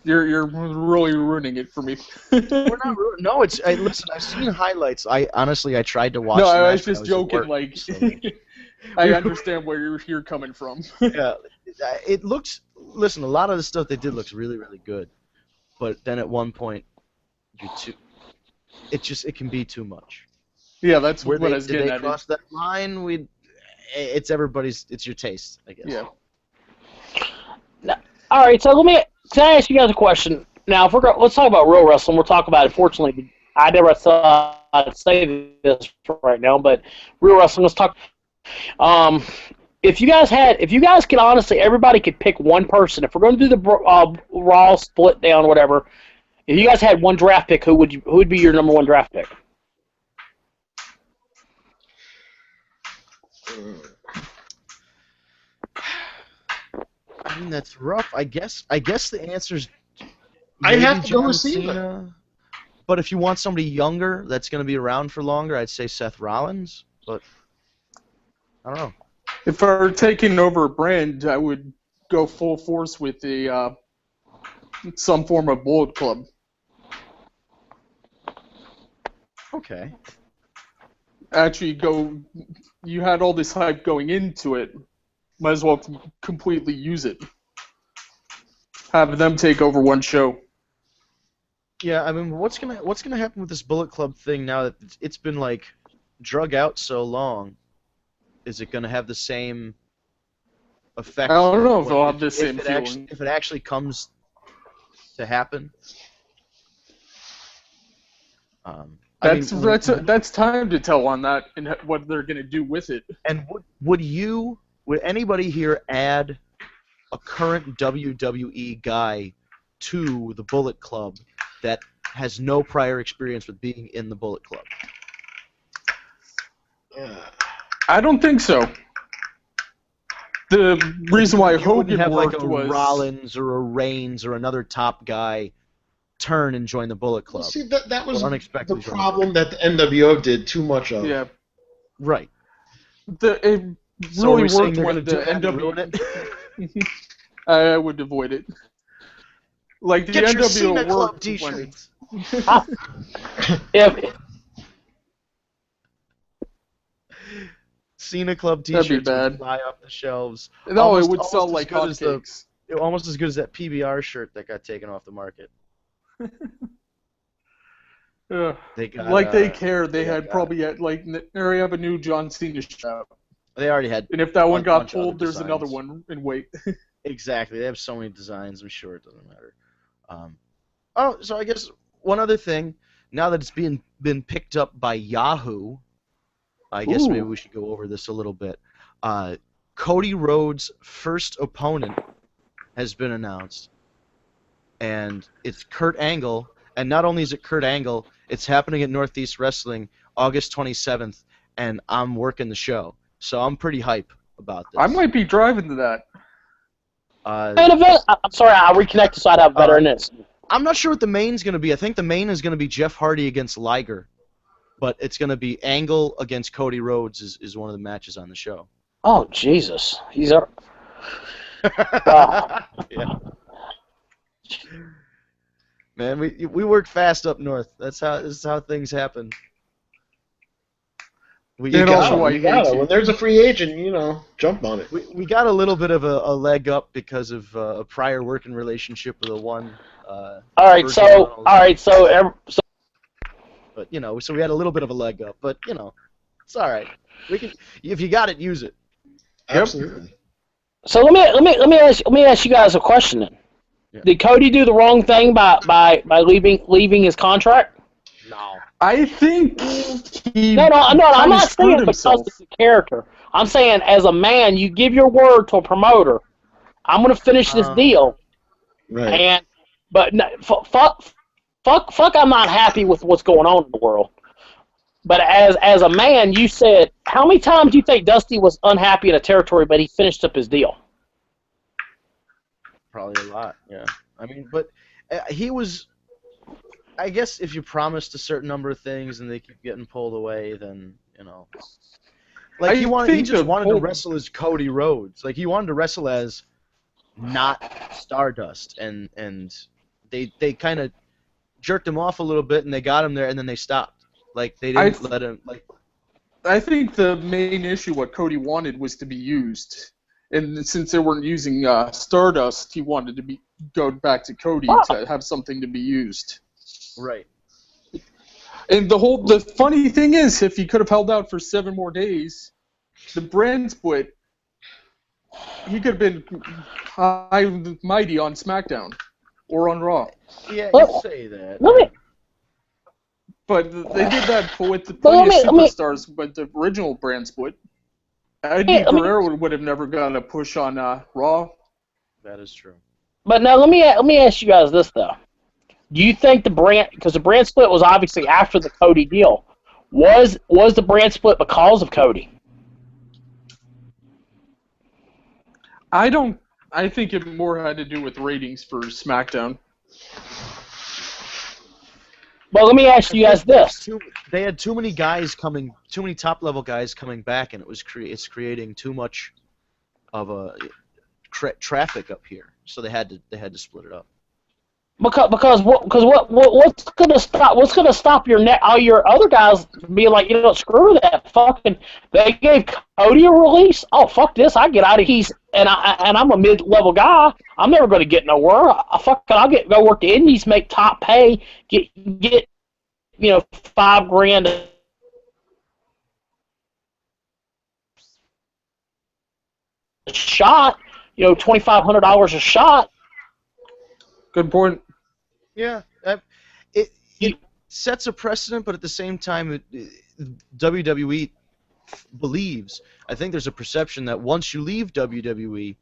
you're really ruining it for me. We're not ruining. No, listen. I've seen highlights. I tried to watch. No, I was just joking. Work, so. I understand where you're coming from. Yeah, it looks. Listen, a lot of the stuff they did looks really, really good, but then at one point, it can be too much. Yeah, that's what I was getting at. Did they cross that line? it's everybody's. It's your taste, I guess. Yeah. Now, all right, so can I ask you guys a question? Now, let's talk about real wrestling. We'll talk about it. Fortunately, I never thought I'd say this right now, but real wrestling. Let's talk. If you guys could honestly, everybody could pick one person. If we're going to do the Raw split down, whatever. If you guys had one draft pick, who would be your number one draft pick? I mean, that's rough. I guess the answer's I have to go John with Cena. Cena. But if you want somebody younger that's going to be around for longer, I'd say Seth Rollins. But I don't know. If I were taking over a brand, I would go full force with some form of Bullet Club. Okay. Actually, you had all this hype going into it. Might as well completely use it. Have them take over one show. Yeah, I mean, what's gonna happen with this Bullet Club thing now that it's been like drug out so long? Is it gonna have the same effect? I don't know if they'll have the same feeling. If it actually comes to happen. That's time to tell on that and what they're gonna do with it. And would anybody here add a current WWE guy to the Bullet Club that has no prior experience with being in the Bullet Club? I don't think so. The reason why Hogan have worked like a was Rollins or a Reigns or another top guy turn and join the Bullet Club. Well, see, that was unexpectedly the problem that the NWO did too much of. Yeah. Right. It So really we're saying worked they're when gonna the do that and NWO. ruin it? I would avoid it. Like the Get NWO your Cena Club worked T-shirts. Cena Club T-shirts That'd be bad. would fly off the shelves. No, it would sell like hotcakes. Almost as good as that PBR shirt that got taken off the market. They care. They have a new John Cena show. They already had. And if that one got bunch of pulled, other there's designs. another one in wait. Exactly. They have so many designs. I'm sure it doesn't matter. So I guess one other thing. Now that it's been picked up by Yahoo, I guess maybe we should go over this a little bit. Cody Rhodes' first opponent has been announced, and it's Kurt Angle. And not only is it Kurt Angle, it's happening at Northeast Wrestling August 27th, and I'm working the show. So I'm pretty hype about this. I might be driving to that. I'm sorry, I'll reconnect so I'd have better in this. I'm not sure what the main's going to be. I think the main is going to be Jeff Hardy against Liger, but it's going to be Angle against Cody Rhodes is one of the matches on the show. Oh, Jesus. He's our... Yeah. Man, we work fast up north. This is how things happen. When there's a free agent, jump on it. We got a little bit of a leg up because of a prior working relationship with one. But so we had a little bit of a leg up, but it's all right. We can, if you got it, use it. Absolutely. So let me ask you guys a question then. Yeah. Did Cody do the wrong thing by leaving his contract? No. I think he. No. I'm not saying because it's a character. I'm saying as a man, you give your word to a promoter. I'm going to finish this deal. Right. Fuck. I'm not happy with what's going on in the world. But as a man, you said how many times do you think Dusty was unhappy in a territory, but he finished up his deal? Probably a lot. Yeah. I mean, but he was. I guess if you promised a certain number of things and they keep getting pulled away, then Like he just wanted to wrestle as Cody Rhodes. Like he wanted to wrestle as not Stardust, and they kind of jerked him off a little bit, and they got him there, and then they stopped. Like they didn't let him. Like I think the main issue what Cody wanted was to be used, and since they weren't using Stardust, he wanted to go back to Cody to have something to be used. Right. And the funny thing is, if he could have held out for 7 more days, the brand split, he could have been high and mighty on SmackDown or on Raw. Yeah, you say that. But they did that with the plenty of superstars, but the original brand split. Eddie Guerrero would have never gotten a push on Raw. That is true. But now let me ask you guys this though: do you think the brand, because the brand split was obviously after the Cody deal, was the brand split because of Cody? I think it more had to do with ratings for SmackDown. Well, let me ask you guys this: they had too many top-level guys coming back, and it's creating too much of a traffic up here. So they had to split it up. Because what's gonna stop all your other guys being like, screw that fucking, they gave Cody a release, oh fuck this, I get out of here, and I'm a mid-level guy, I'm never gonna get nowhere, I'll go work the indies, make top pay, get $5,000 a shot, $2,500 a shot. Good point. Yeah, it sets a precedent, but at the same time, WWE believes. I think there's a perception that once you leave WWE,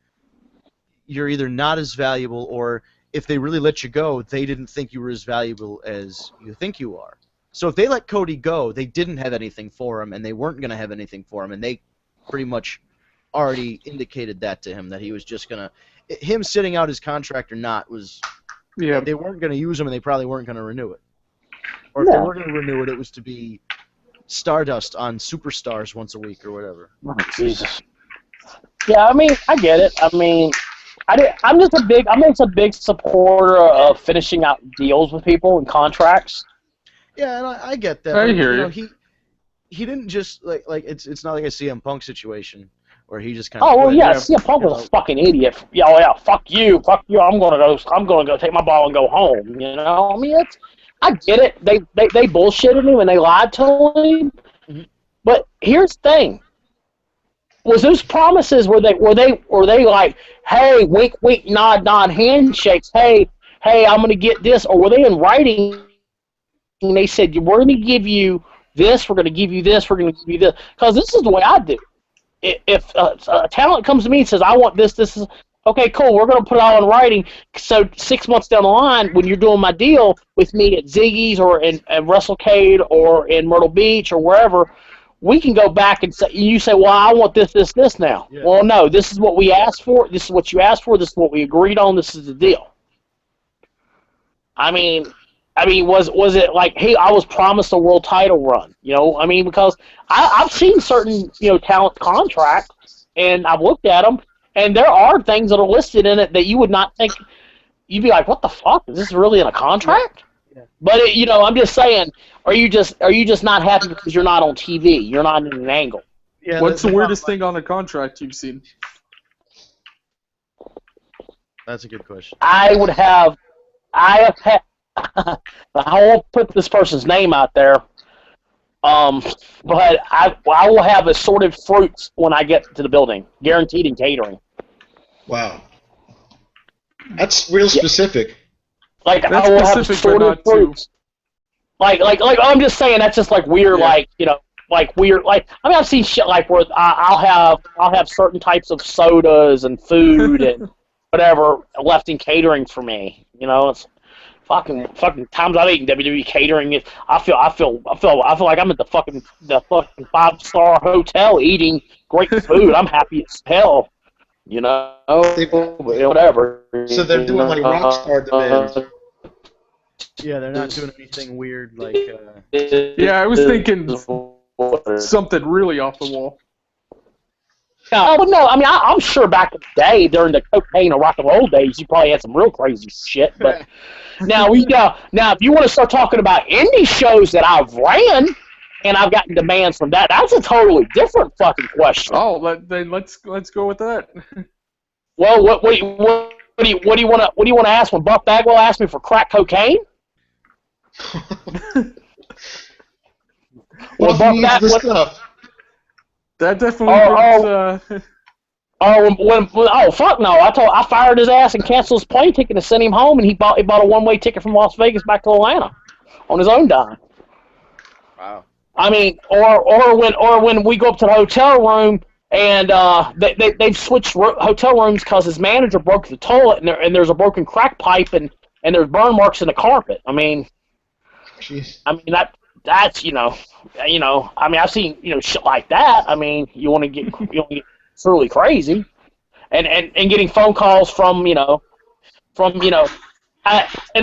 you're either not as valuable, or if they really let you go, they didn't think you were as valuable as you think you are. So if they let Cody go, they didn't have anything for him, and they weren't going to have anything for him, and they pretty much already indicated that to him, that he was just going to... Him sitting out his contract or not was... Yeah. They weren't going to use him, and they probably weren't going to renew it. Or if they were going to renew it, it was to be Stardust on Superstars once a week or whatever. Oh, Jesus. Yeah, I mean, I get it. I mean, I'm just a big supporter of finishing out deals with people and contracts. Yeah, and I get that. I hear you. He didn't just like it's not like a CM Punk situation where he just kind of. Oh well, yeah, CM Punk was a fucking idiot. Yeah, oh yeah, fuck you. I'm gonna go take my ball and go home. I mean, I get it. They bullshitted him and they lied to him. Mm-hmm. But here's the thing: was those promises were they like, hey, wink, wink, nod, nod, handshakes? Hey, I'm gonna get this, or were they in writing? And they said, we're gonna give you this, we're gonna give you this, we're gonna give you this. Because this is the way I do. If a talent comes to me and says, I want this is, okay, cool, we're going to put it all in writing, so 6 months down the line, when you're doing my deal with me at Ziggy's or in WrestleCade or in Myrtle Beach or wherever, we can go back and you say, well, I want this now. Yeah. Well, no, this is what we asked for, this is what you asked for, this is what we agreed on, this is the deal. I mean, was it like, hey, I was promised a world title run? Because I've seen certain, talent contracts, and I've looked at them, and there are things that are listed in it that you would not think, you'd be like, what the fuck? Is this really in a contract? Yeah. But, I'm just saying, are you just not happy because you're not on TV? You're not in an angle? Yeah. What's the weirdest thing on a contract you've seen? That's a good question. I have had, I won't put this person's name out there, but I will have assorted fruits when I get to the building, guaranteed in catering. Wow, that's real specific. Like that's I will have assorted fruits. Like I'm just saying that's just like weird, yeah. Like weird, like I've seen shit like where I'll have certain types of sodas and food and whatever left in catering for me. It's fucking times I've eaten WWE catering. I feel like I'm at the fucking 5-star hotel eating great food. I'm happy as hell, whatever. So they're doing like rockstar demands. Yeah, they're not doing anything weird like. Yeah, I was thinking something really off the wall. No, I'm sure back in the day, during the cocaine and rock and roll days, you probably had some real crazy shit. But now if you want to start talking about indie shows that I've ran and I've gotten demands from that's a totally different fucking question. Oh, then let's go with that. Well, what do you want to ask when Buff Bagwell asked me for crack cocaine? Well, Buff Bagwell. That definitely Oh fuck no! I fired his ass and canceled his plane ticket and sent him home, and he bought a one-way ticket from Las Vegas back to Atlanta on his own dime. Wow. I mean, or when we go up to the hotel room and they've switched hotel rooms because his manager broke the toilet and there's a broken crack pipe and there's burn marks in the carpet. I mean, Jeez. I mean that's I mean I've seen shit like that. I mean you want to get truly crazy, and getting phone calls from and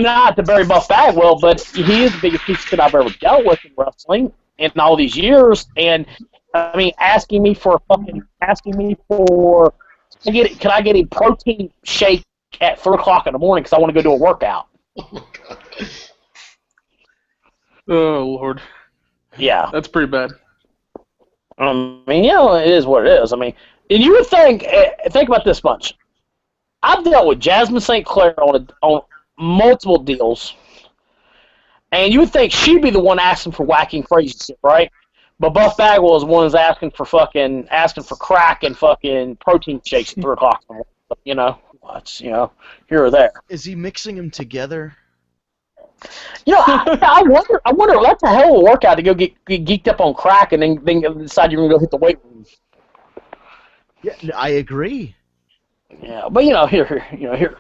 not to Barry Buff Bagwell, but he is the biggest piece of shit I've ever dealt with in wrestling in all these years, and I mean asking me for can I get a protein shake at 3:00 in the morning because I want to go do a workout. Oh my God. Oh Lord. Yeah, that's pretty bad. I mean, it is what it is. I mean, and you would think about this much. I've dealt with Jasmine St. Clair on multiple deals, and you would think she'd be the one asking for whacking crazy shit, right? But Buff Bagwell is the one who's asking for crack and fucking protein shakes at 3:00 in the morning. What's here or there. Is he mixing them together? I wonder. That's a hell of a workout to go get geeked up on crack and then decide you're gonna go hit the weight room. Yeah, I agree. Yeah, but here,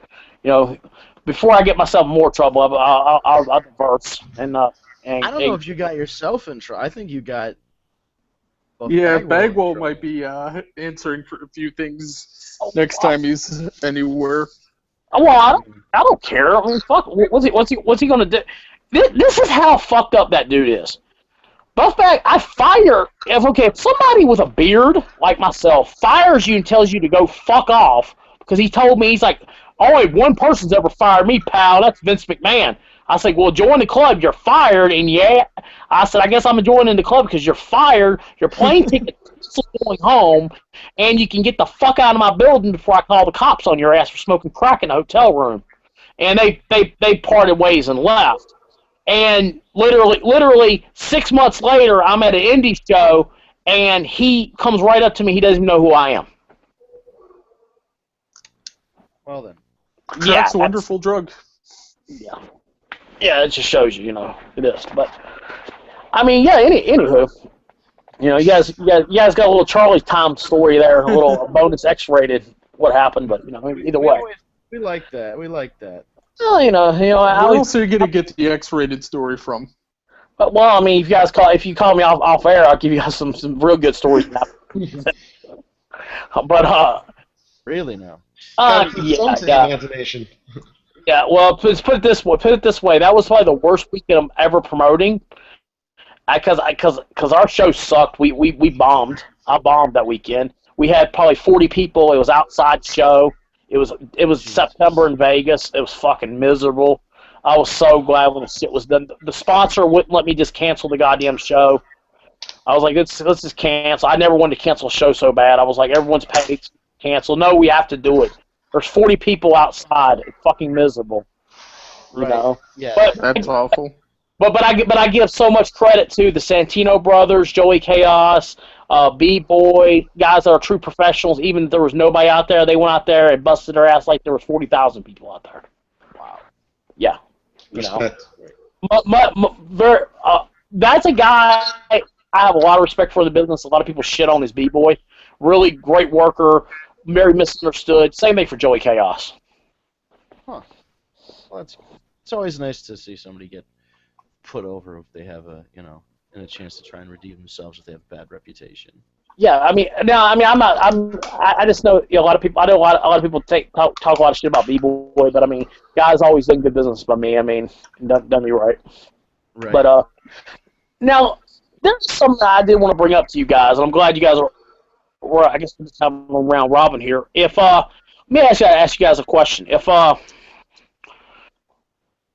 before I get myself in more trouble, I'll diverse and I don't know if you got yourself in trouble. I think you got. Bagwell might be answering for a few things next time he's anywhere. Well, I don't care. I mean, fuck. What's he gonna do? This is how fucked up that dude is. Buffbag, I fire if somebody with a beard like myself fires you and tells you to go fuck off because he told me, he's like, only one person's ever fired me, pal. That's Vince McMahon. I said, well, join the club. You're fired, and I said, I guess I'm joining the club because you're fired. Your plane ticket is going home, and you can get the fuck out of my building before I call the cops on your ass for smoking crack in the hotel room. And they parted ways and left. And literally 6 months later, I'm at an indie show, and he comes right up to me. He doesn't even know who I am. Well then, that's a wonderful drug. Yeah. Yeah, it just shows you, it is. But I mean, yeah. Anywho, you guys got a little Charlie's Time story there, a little bonus X-rated what happened. But either way, we like that. We like that. Well, where else are you gonna get the X-rated story from? But well, I mean, if you call me off air, I'll give you guys some real good stories. But really now. Imagination. Yeah, well, let's put it this way. That was probably the worst weekend I'm ever promoting. Because our show sucked. We bombed. I bombed that weekend. We had probably 40 people. It was outside show. It was September in Vegas. It was fucking miserable. I was so glad when the shit was done. The sponsor wouldn't let me just cancel the goddamn show. I was like, let's just cancel. I never wanted to cancel a show so bad. I was like, everyone's paid to cancel. No, we have to do it. There's 40 people outside. It's fucking miserable. You know? Yeah. But, that's awful. But I give so much credit to the Santino brothers, Joey Chaos, B-Boy, guys that are true professionals. Even if there was nobody out there, they went out there and busted their ass like there was 40,000 people out there. Wow. Yeah. That's a guy I have a lot of respect for in the business. A lot of people shit on his B-Boy. Really great worker. Very misunderstood. Same thing for Joey Chaos. Huh. Well, it's always nice to see somebody get put over if they have a chance to try and redeem themselves if they have a bad reputation. Yeah, I just know a lot of people. I know a lot of people talk a lot of shit about B-Boy, but I mean, guys always done good business by me. I mean, done me right. Right. But now there's something I did want to bring up to you guys, and I'm glad you guys are. I guess we're just having a round robin here. If let me ask you guys a question. If now,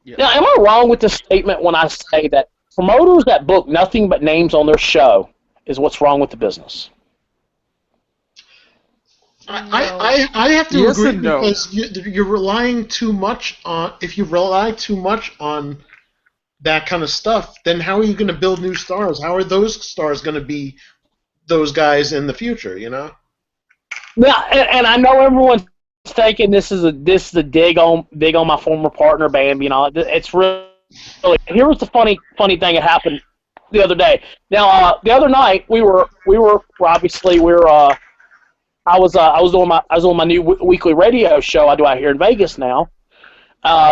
am I wrong with this statement when I say that promoters that book nothing but names on their show is what's wrong with the business? I have to agree because you're relying too much on. If you rely too much on that kind of stuff, then how are you going to build new stars? How are those stars going to be those guys in the future, you know? Yeah, and I know everyone's thinking this is a dig on my former partner Bam. You know, it's really here was the funny thing that happened the other day. Now, the other night we were obviously I was on my new weekly radio show I do out here in Vegas now.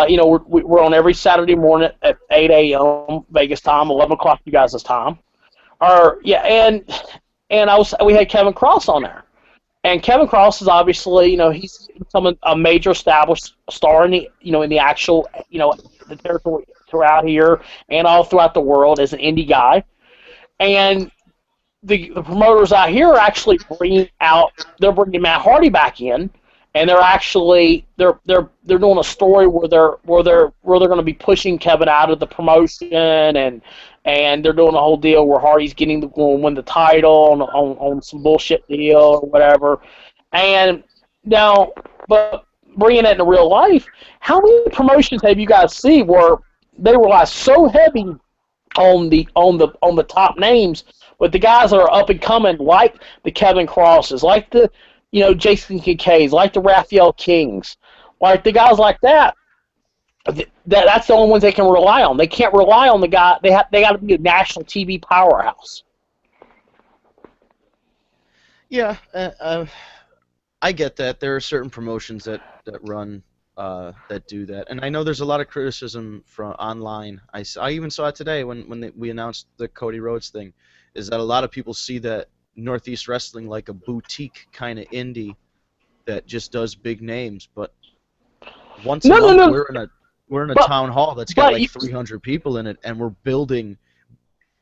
You know, we're on every Saturday morning at 8 a.m. Vegas time, 11 o'clock you guys' time. And we had Kevin Cross on there. And Kevin Cross is obviously, you know, he's become a major established star in the, you know, in the actual, you know, the territory throughout here and all throughout the world as an indie guy. And the promoters out here are actually bringing Matt Hardy back in, and they're actually they're doing a story where they're going to be pushing Kevin out of the promotion, and they're doing a whole deal where Hardy's going to win the title on some bullshit deal or whatever. And now, but bringing it into real life, how many promotions have you guys seen where they rely so heavy on the top names, but the guys that are up and coming, like the Kevin Crosses, like the, you know, Jason Kincaids, like the Raphael Kings, like the guys like that, that's the only ones they can rely on. They can't rely on the guy. They got to be a national TV powerhouse. Yeah, I get that. There are certain promotions that run that do that, and I know there's a lot of criticism from online. I even saw it today when we announced the Cody Rhodes thing, is that a lot of people see that Northeast Wrestling like a boutique kind of indie that just does big names, but once a month we're in a town hall that's got like 300 people in it, and we're building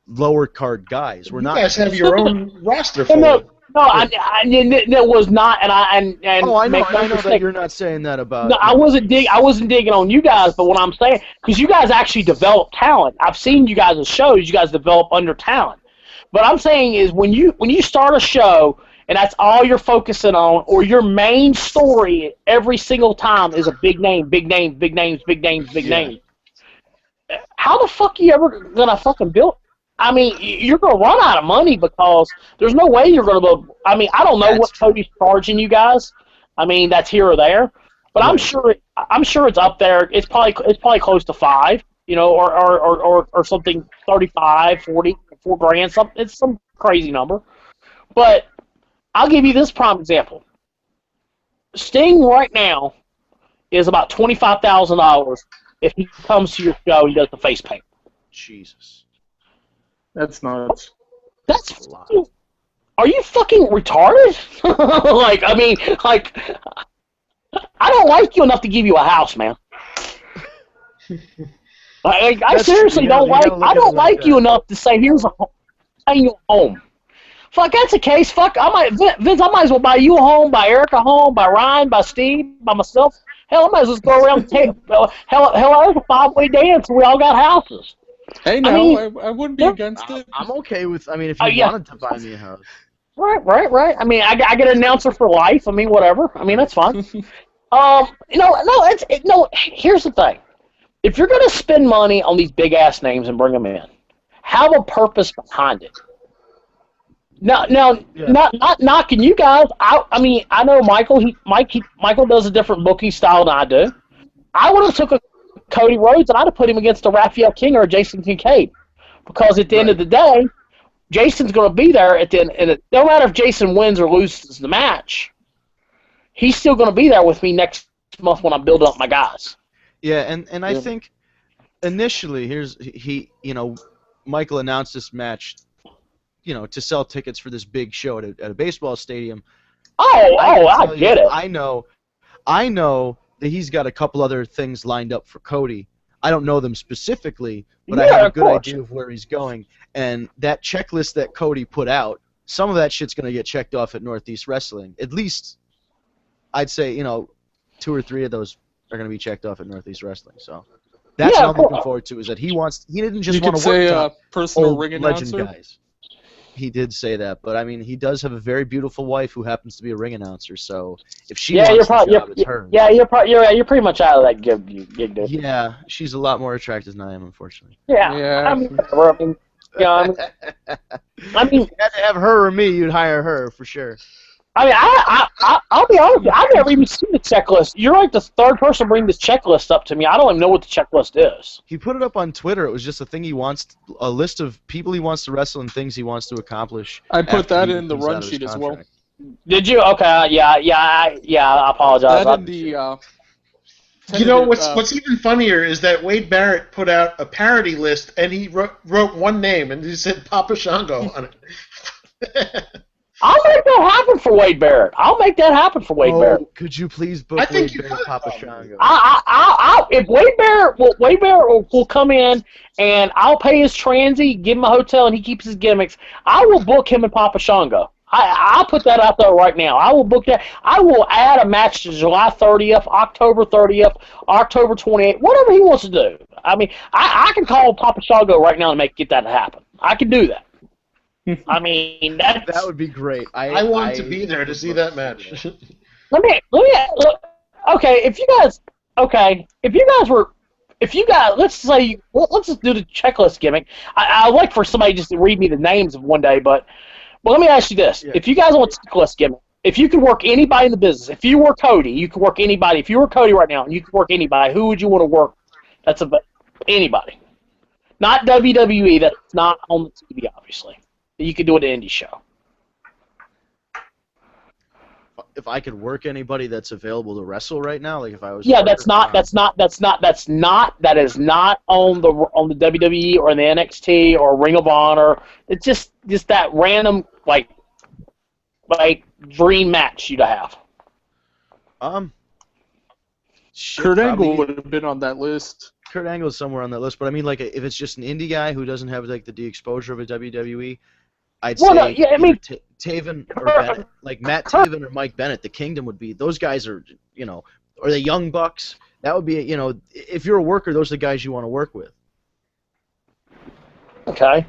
lower card guys. You guys have your own roster for it. No, it was not, and I know that you're not saying that about. No, I wasn't digging on you guys, but what I'm saying, because you guys actually develop talent. I've seen you guys' shows. You guys develop under talent. But I'm saying is when you start a show and that's all you're focusing on, or your main story every single time is a big name, big names, big names, big names, big names. How the fuck are you ever gonna fucking build? I mean, you're gonna run out of money because there's no way you're gonna. I mean, I don't know what Cody's charging you guys. I mean, that's here or there, but I'm sure it's up there. It's probably close to $5, you know, or something, 35, 40, $4,000, something. It's some crazy number, but I'll give you this prime example. Sting right now is about $25,000 if he comes to your show and he does the face paint. Jesus. That's nuts. That's a lot. Are you fucking retarded? I don't like you enough to give you a house, man. I seriously don't like you enough to say here's a home. Fuck, that's the case. Fuck, Vince, I might as well buy you a home, buy Eric a home, buy Ryan, buy Steve, buy myself. Hell, I might as well just go around and take hell, there's a 5-way dance and we all got houses. Hey, no, I wouldn't be against it. I'm okay with. I mean, if you wanted to buy me a house. Right. I mean, I get an announcer for life. I mean, whatever. I mean, that's fine. Here's the thing. If you're gonna spend money on these big ass names and bring them in, have a purpose behind it. Not knocking you guys. I mean, I know Michael does a different booking style than I do. I would have took a Cody Rhodes and I'd have put him against a Raphael King or a Jason Kincaid, because at the end of the day, Jason's going to be there at the end. And no matter if Jason wins or loses the match, he's still going to be there with me next month when I'm building up my guys. Yeah, and I think initially Michael announced this match, to sell tickets for this big show at a baseball stadium. I get it. I know that he's got a couple other things lined up for Cody. I don't know them specifically, but I have a good idea of where he's going. And that checklist that Cody put out, some of that shit's going to get checked off at Northeast Wrestling. At least, I'd say, 2 or 3 of those are going to be checked off at Northeast Wrestling. So that's what I'm looking forward to, is that he didn't just want to work top personal ring legend announcer guys. He did say that, but I mean, he does have a very beautiful wife who happens to be a ring announcer. So if she wants the job, it's hers. Yeah, you're pretty much out of that gig, dude. Yeah, she's a lot more attractive than I am, unfortunately. Yeah. I mean, You know, I mean, if you had to have her or me, you'd hire her for sure. I mean, I'll be honest with you, I've never even seen the checklist. You're like the third person to bring this checklist up to me. I don't even know what the checklist is. He put it up on Twitter. It was just a thing he wants, a list of people he wants to wrestle and things he wants to accomplish. I put that in the run sheet as well. Did you? Okay, yeah. I apologize. That in the. You know what's even funnier is that Wade Barrett put out a parody list and he wrote one name and he said Papa Shango on it. I'll make that happen for Wade Barrett. Barrett. Could you please book Wade Barrett, Papa Shango? If Wade Barrett will come in and I'll pay his transy, give him a hotel, and he keeps his gimmicks, I will book him and Papa Shango. I'll put that out there right now. I will book that. I will add a match to July 30th, October 30th, October 28th, whatever he wants to do. I mean, I can call Papa Shango right now and get that happen. I can do that. I mean, that would be great. I want to be there to see that match. let me look. Okay, if you guys, let's say, let's just do the checklist gimmick. I'd like for somebody just to read me the names of one day, but let me ask you this: if you guys want a checklist gimmick, if you could work anybody in the business, if you were Cody, you could work anybody. If you were Cody right now and you could work anybody, who would you want to work? That's anybody, not WWE. That's not on the TV, obviously. You could do it an indie show. If I could work anybody that's available to wrestle right now, like if I was. Yeah, that is not on the WWE or the NXT or Ring of Honor. It's just that random like dream match you'd have. Kurt Angle would have been on that list. Kurt Angle's somewhere on that list, but I mean, like, if it's just an indie guy who doesn't have like the exposure of a WWE, I'd say Taven or Bennett, like Matt Taven or Mike Bennett. The Kingdom would be those guys are, or the Young Bucks. That would be, if you're a worker, those are the guys you want to work with. Okay.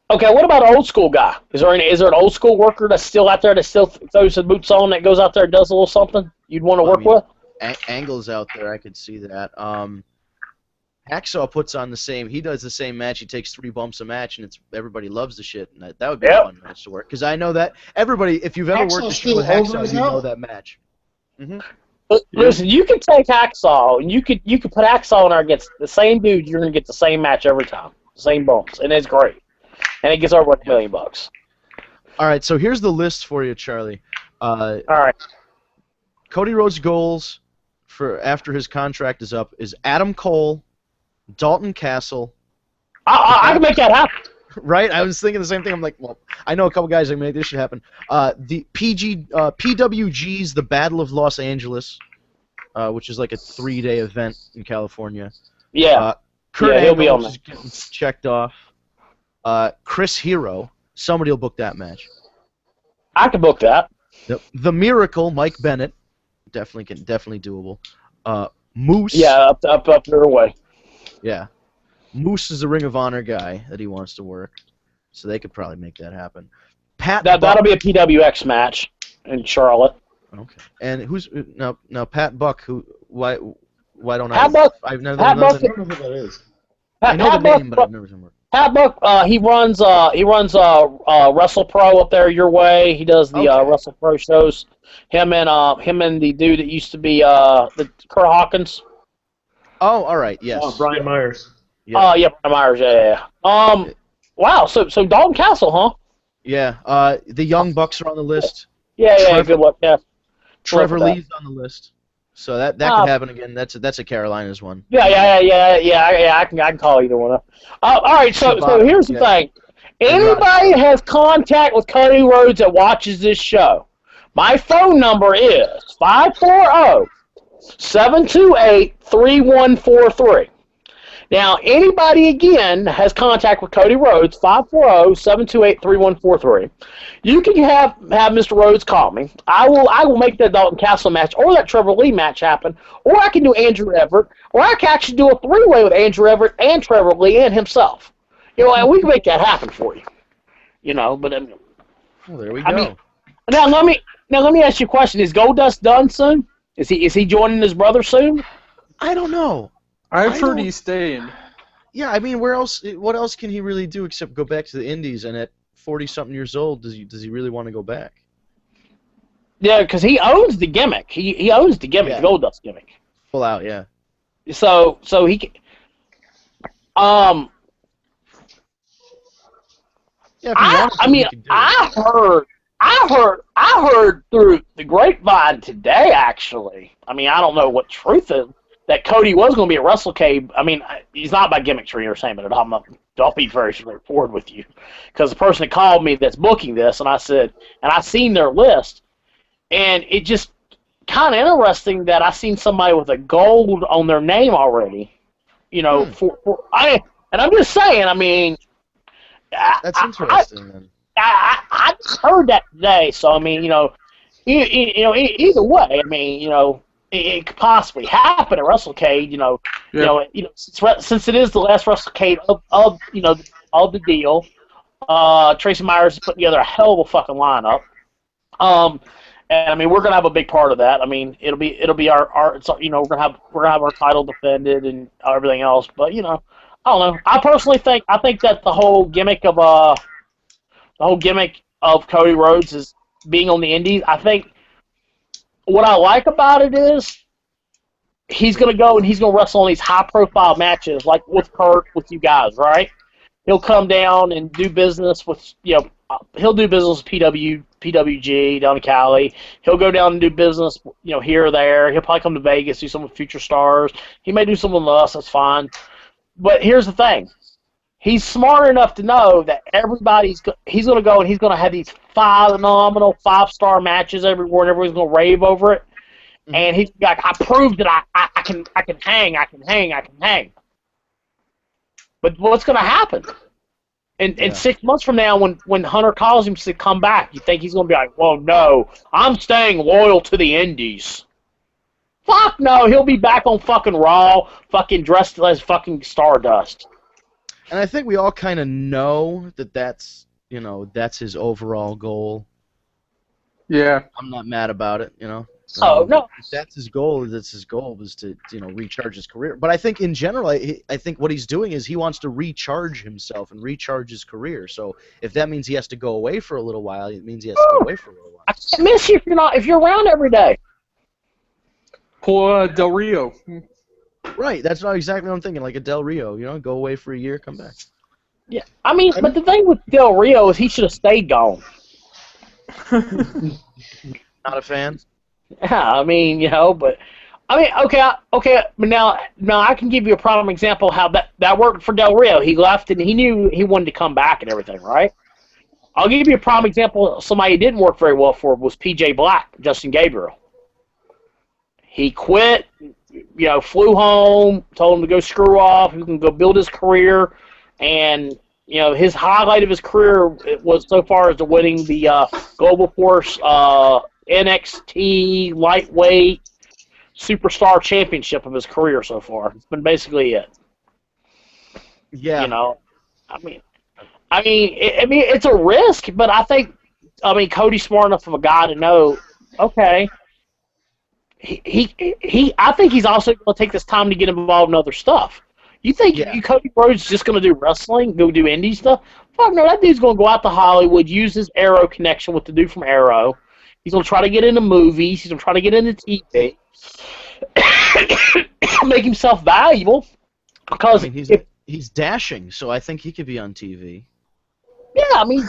What about an old school guy? Is there an old school worker that's still out there that still throws his boots on, that goes out there and does a little something you'd want to work with? Angle's out there. I could see that. Hacksaw puts on he does the same match. He takes 3 bumps a match, and everybody loves the shit. And that would be a fun match to work. Because I know that everybody, if you've ever worked a show with Hacksaw, you know that match. Mm-hmm. Listen, you can take Hacksaw, and you could put Hacksaw in there against the same dude. You're gonna get the same match every time, same bumps, and it's great. And it gets over $1 million. All right, so here's the list for you, Charlie. All right. Cody Rhodes' goals for after his contract is up is Adam Cole, Dalton Castle. I can make that happen. Right? I was thinking the same thing. I'm like, well, I know a couple guys that can make this shit happen. The PWG's The Battle of Los Angeles, which is like a 3-day event in California. Yeah. Kurt Angle, he'll be on is getting checked off. Chris Hero. Somebody will book that match. I can book that. The Miracle, Mike Bennett. Definitely doable. Moose. Yeah, up their way. Yeah. Moose is a Ring of Honor guy that he wants to work, so they could probably make that happen. That'll be a PWX match in Charlotte. Okay. And who's now Pat Buck? Why don't Pat Buck? I don't know who that is. I know the name, but I've never seen him work. Pat Buck, he runs Wrestle Pro up there your way. He does the Wrestle Pro shows. Him and the dude that used to be the Kurt Hawkins. Oh, all right, yes. Brian Myers. Yeah. Brian Myers. Yeah. Wow. So Dalton Castle, huh? Yeah. The Young Bucks are on the list. Yeah. Good luck. Yeah. Trevor Lee's on the list. So that could happen again. That's a Carolinas one. Yeah. I can call either one. All right. So here's the thing. Anybody that has contact with Cody Rhodes that watches this show, my phone number is 540-728-3143. Now, anybody, again, has contact with Cody Rhodes, 540-728-3143. You can have Mr. Rhodes call me. I will make that Dalton Castle match or that Trevor Lee match happen, or I can do Andrew Everett, or I can actually do a 3-way with Andrew Everett and Trevor Lee and himself. And we can make that happen for you. But well, there we go. Now let me ask you a question. Is Goldust done soon? Is he joining his brother soon? I don't know. I've heard he's staying. Yeah, I mean, where else? What else can he really do except go back to the Indies? And at 40-something years old, does he really want to go back? Yeah, because he owns the gimmick. He owns the gimmick, Yeah. the Goldust gimmick. Full out, yeah. So he can. Yeah, if he wanted to, I mean, he could do it. I heard through the grapevine today, actually. I mean, I don't know what truth is, that Cody was going to be at WrestleCade. I mean, he's not by gimmick tree or saying it. I'll be very straightforward with you. Because the person that called me that's booking this, and I said, and I seen their list, and it just kind of interesting that I seen somebody with a gold on their name already. You know, and I'm just saying, I mean, That's interesting, then. I just heard that today, so I mean, either way, I mean, it could possibly happen at WrestleCade, since it is the last WrestleCade of the deal. Tracy Myers is putting together a hell of a fucking lineup. And I mean, we're gonna have a big part of that. I mean, it'll be our it's, we're gonna have our title defended and everything else. But I don't know. I personally think that the whole gimmick of Cody Rhodes is being on the Indies. I think what I like about it is he's going to go and he's going to wrestle in these high-profile matches, like with Kurt, with you guys, right? He'll come down and do business with, he'll do business with PWG down in Cali. He'll go down and do business, here or there. He'll probably come to Vegas, do some with Future Stars. He may do something with us. That's fine. But here's the thing. He's smart enough to know that he's going to go and he's going to have these phenomenal 5-star matches everywhere, and everyone's going to rave over it. Mm-hmm. And he's like, I proved that I can hang. But what's going to happen? In 6 months from now, when Hunter calls him to come back, you think he's going to be like, well, no, I'm staying loyal to the Indies. Fuck no, he'll be back on fucking Raw, fucking dressed as fucking Stardust. And I think we all kind of know that's his overall goal. Yeah. I'm not mad about it, No. If that's his goal. That's his goal, is to recharge his career. But I think in general, I think what he's doing is he wants to recharge himself and recharge his career. So if that means he has to go away for a little while, it means he has to go away for a little while. I can't miss you if you're around every day. Poor Del Rio. Right, that's not exactly what I'm thinking. Like a Del Rio, go away for a year, come back. Yeah, I mean, but the thing with Del Rio is he should have stayed gone. Not a fan. Yeah, I mean, but I mean, okay, but now I can give you a prime example how that worked for Del Rio. He left and he knew he wanted to come back and everything, right? I'll give you a prime example. Somebody it didn't work very well for was PJ Black, Justin Gabriel. He quit, flew home, told him to go screw off. He can go build his career, and his highlight of his career was so far as to winning the Global Force NXT Lightweight Superstar Championship of his career so far. It's been basically it. Yeah. I mean, it's a risk, but I think Cody's smart enough of a guy to know, okay. I think he's also going to take this time to get involved in other stuff. You think Cody Rhodes is just going to do wrestling, go do indie stuff? Fuck no, that dude's going to go out to Hollywood, use his Arrow connection with the dude from Arrow. He's going to try to get into movies. He's going to try to get into TV. Make himself valuable. Because he's dashing, so I think he could be on TV. Yeah, I mean,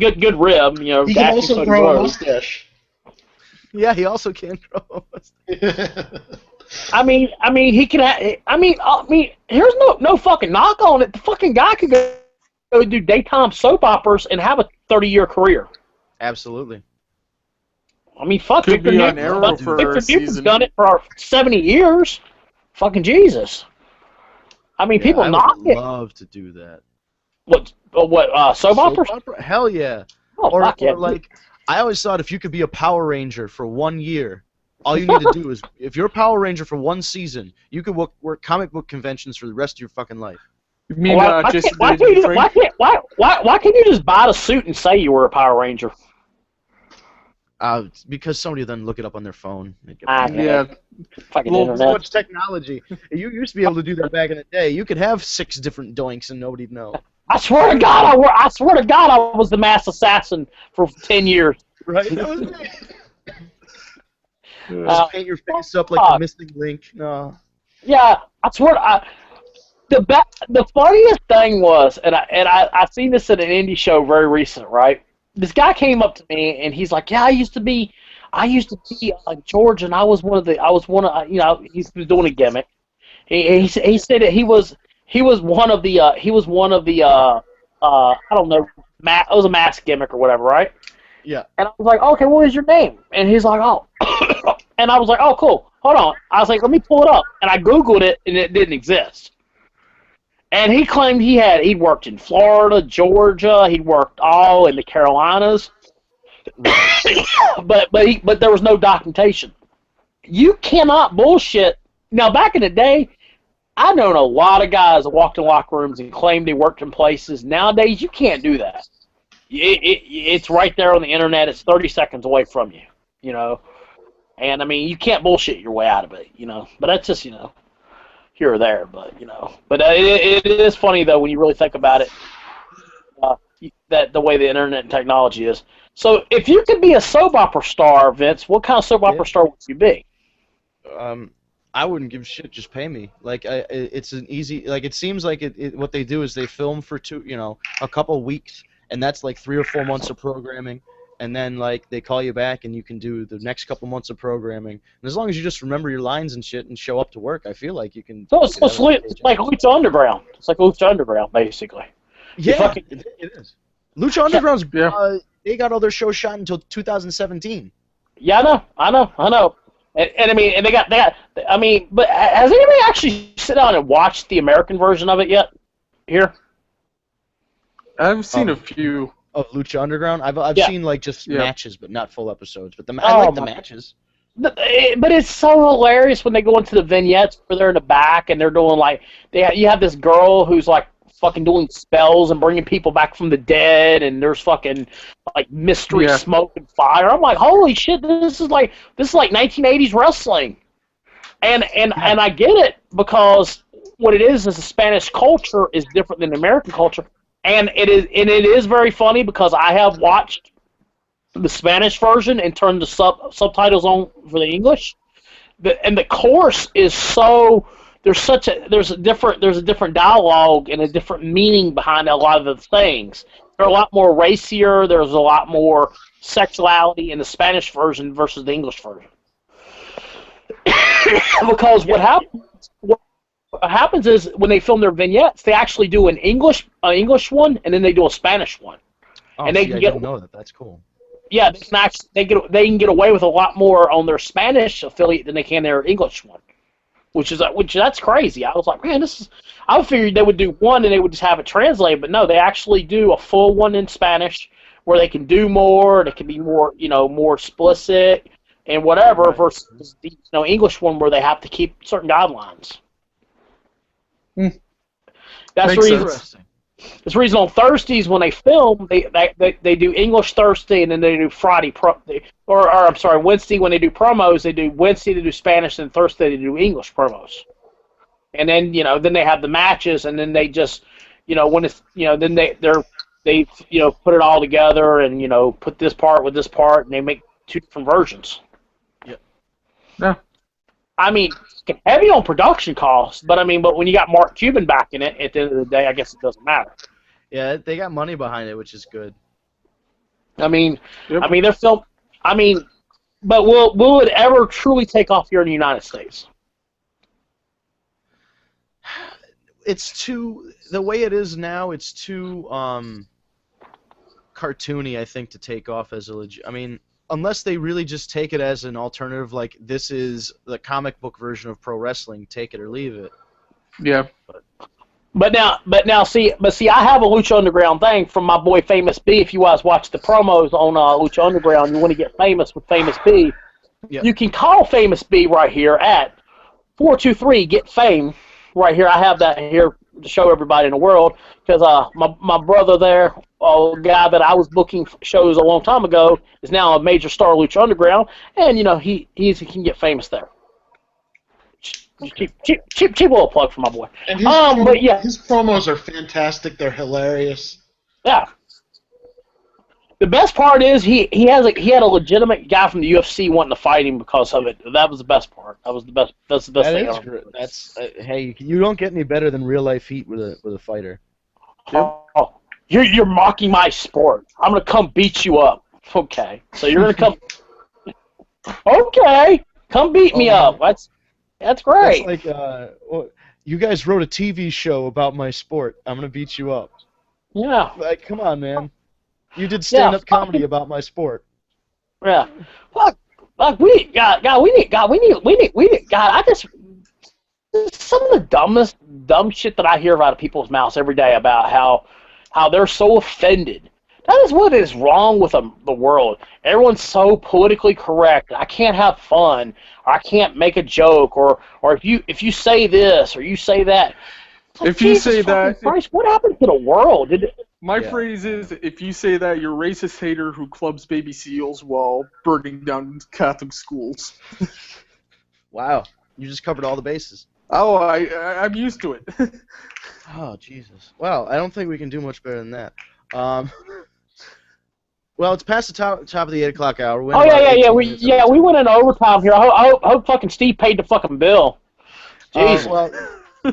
good rib. He can also throw a mustache. Yeah, he also can throw a mustache. I mean, he can. Here's no fucking knock on it. The fucking guy could go do daytime soap operas and have a 30-year career. Absolutely. I mean, fuck. Could be on Arrow for a season. Victor done it for 70 years. Fucking Jesus. I mean, people knock it. I would love to do that. What? Soap operas? Hell yeah. Oh, or fuck yeah. like, I always thought if you could be a Power Ranger for 1 year, all you need to do is, if you're a Power Ranger for one season, you could work comic book conventions for the rest of your fucking life. You mean, why can't you just buy the suit and say you were a Power Ranger? Because somebody would then look it up on their phone. Yeah. Fucking Well, So internet. much technology. You used to be able to do that back in the day. You could have 6 different doinks and nobody'd know. I swear to God, I swear to God, I was the mass assassin for 10 years. Right? That was me. Uh, Just paint your face up like the missing link. No. Yeah, I swear. The funniest thing was, and I seen this at an indie show very recent, right? This guy came up to me and he's like, "Yeah, I used to be George, and I was one of, you know, he was doing a gimmick. He said that he was one of the I don't know, it was a mask gimmick or whatever, right? Yeah. And I was like, okay, what is your name? And he's like, oh. And I was like, oh, cool. Hold on. I was like, let me pull it up. And I Googled it, and it didn't exist. And he claimed he'd worked in Florida, Georgia. He'd worked all in the Carolinas. but there was no documentation. You cannot bullshit. Now, back in the day, I've known a lot of guys that walked in locker rooms and claimed they worked in places. Nowadays, you can't do that. It's right there on the internet. It's 30 seconds away from you, you know. And, I mean, you can't bullshit your way out of it, you know. But that's just, you know, here or there. But, you know. But it is funny, though, when you really think about it, that the way the internet and technology is. So, if you could be a soap opera star, Vince, what kind of soap opera star would you be? I wouldn't give a shit. Just pay me. Like, it's an easy. Like, it seems like what they do is they film for a couple weeks, and that's like 3 or 4 months of programming, and then like they call you back, and you can do the next couple months of programming. And as long as you just remember your lines and shit and show up to work, I feel like you can. So it's like Lucha Underground. It's like Lucha Underground, basically. Yeah, it is. Lucha Underground's. They got all their shows shot until 2017. Yeah, I know. And I mean, but has anybody actually sit down and watched the American version of it yet? Here, I've seen a few of Lucha Underground. I've seen like just matches, but not full episodes. But I like the matches. But it's so hilarious when they go into the vignettes where they're in the back and they're doing like you have this girl who's like fucking doing spells and bringing people back from the dead, and there's fucking like mystery smoke and fire. I'm like, holy shit, this is like 1980s wrestling, and I get it, because what it is the Spanish culture is different than the American culture, and it is very funny because I have watched the Spanish version and turned the subtitles on for the English, and the chorus is so. There's a different dialogue and a different meaning behind a lot of the things. They're a lot more racier. There's a lot more sexuality in the Spanish version versus the English version. Because what happens is when they film their vignettes, they actually do an English one and then they do a Spanish one. Oh, and I didn't know that. That's cool. Yeah, they can get away with a lot more on their Spanish affiliate than they can their English one. Which that's crazy. I was like, man, I figured they would do one and they would just have it translated, but no, they actually do a full one in Spanish where they can do more, and it can be more, more explicit and whatever, versus the English one where they have to keep certain guidelines. That's the reason. That's the reason on Thursdays when they film, they do English Thursday and then they do Wednesday when they do promos, they do Wednesday they do Spanish and Thursday they do English promos. And then then they have the matches, and then they just when it's then they put it all together and put this part with this part, and they make 2 different versions. Yeah. I mean, heavy on production costs, but when you got Mark Cuban backing it, at the end of the day, I guess it doesn't matter. Yeah, they got money behind it, which is good. They're film. But will it ever truly take off here in the United States? The way it is now, it's too cartoony, I think, to take off as a legit. Unless they really just take it as an alternative, like this is the comic book version of pro wrestling, take it or leave it. Yeah. But now, see, I have a Lucha Underground thing from my boy Famous B. If you guys watch the promos on Lucha Underground, you want to get famous with Famous B, you can call Famous B right here at 423 Get Fame. Right here, I have that here to show everybody in the world, because my brother there, a guy that I was booking shows a long time ago, is now a major star Lucha Underground, and he can get famous there. Cheap little plug for my boy. And his promos are fantastic. They're hilarious. Yeah. The best part is he had a legitimate guy from the UFC wanting to fight him because of it. That was the best part. That's the best thing. That is great. That's hey, you don't get any better than real life heat with a fighter. Oh, you're mocking my sport. I'm gonna come beat you up. Okay, so you're gonna come. Okay, come beat me up. That's great. That's like you guys wrote a TV show about my sport. I'm gonna beat you up. Yeah. Like, come on, man. You did stand-up comedy about my sport. Yeah. Fuck. We need. I just some of the dumb shit that I hear out of people's mouths every day about how they're so offended. That is what is wrong with the world. Everyone's so politically correct. I can't have fun, or I can't make a joke, or if you say this or you say that. If you say that, Christ, what happened to the world? My phrase is, if you say that, you're a racist hater who clubs baby seals while burning down Catholic schools. Wow, you just covered all the bases. Oh, I'm used to it. Oh, Jesus. Well, I don't think we can do much better than that. Well, it's past the top of the 8 o'clock hour. We went into overtime here. I hope fucking Steve paid the fucking bill. Jesus. Well,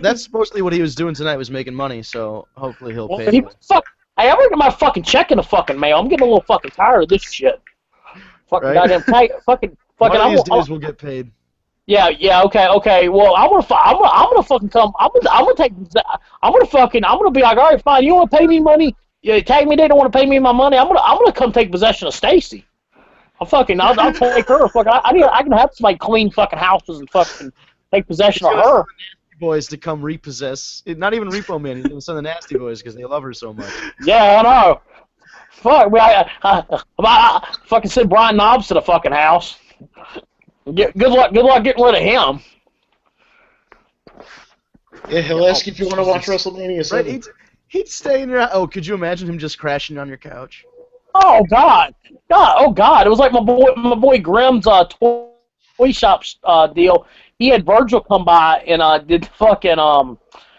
that's supposedly what he was doing tonight, was making money, so hopefully he'll pay. Hey, I'm gonna get my fucking check in the fucking mail. I'm getting a little fucking tired of this shit. Fucking right? Goddamn fucking. One of these days we'll get paid. Yeah, okay. Well, I'm gonna fucking come. I'm gonna be like, all right, fine. You want to pay me money? Yeah, tag me. They don't want to pay me my money. I'm gonna come take possession of Stacy. I'll take her. Fucking, I can have somebody clean fucking houses and fucking take possession of her. Boys to come repossess. Not even Repo Man. He's gonna send the Nasty Boys because they love her so much. Yeah, I know. Fuck, I fucking send Brian Knobs to the fucking house. Good luck getting rid of him. Yeah, he'll ask if you want to watch WrestleMania 7. Right, he'd stay in your. Oh, could you imagine him just crashing on your couch? Oh God! It was like my boy Grimm's toy shop deal. He had Virgil come by and did fucking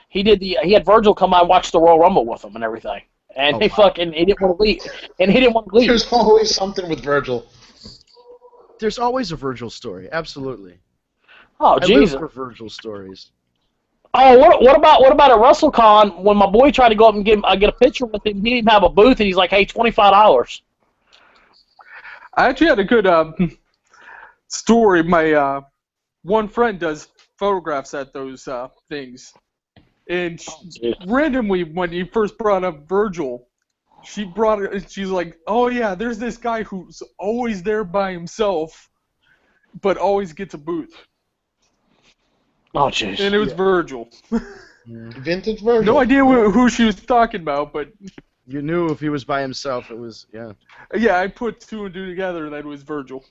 he had Virgil come by and watch the Royal Rumble with him and everything. And he didn't want to leave. There's always something with Virgil. There's always a Virgil story, absolutely. Oh Jesus! I live for Virgil stories. Oh, what about at WrestleCon when my boy tried to go up and get a picture with him? He didn't have a booth, and he's like, "Hey, $25." I actually had a good story. My one friend does photographs at those things, and randomly when he first brought up Virgil, she's like, "Oh yeah, there's this guy who's always there by himself, but always gets a booth." Oh jeez. And it was Virgil. Vintage Virgil. No idea who she was talking about, but you knew if he was by himself, it was Yeah, I put two and two together that it was Virgil.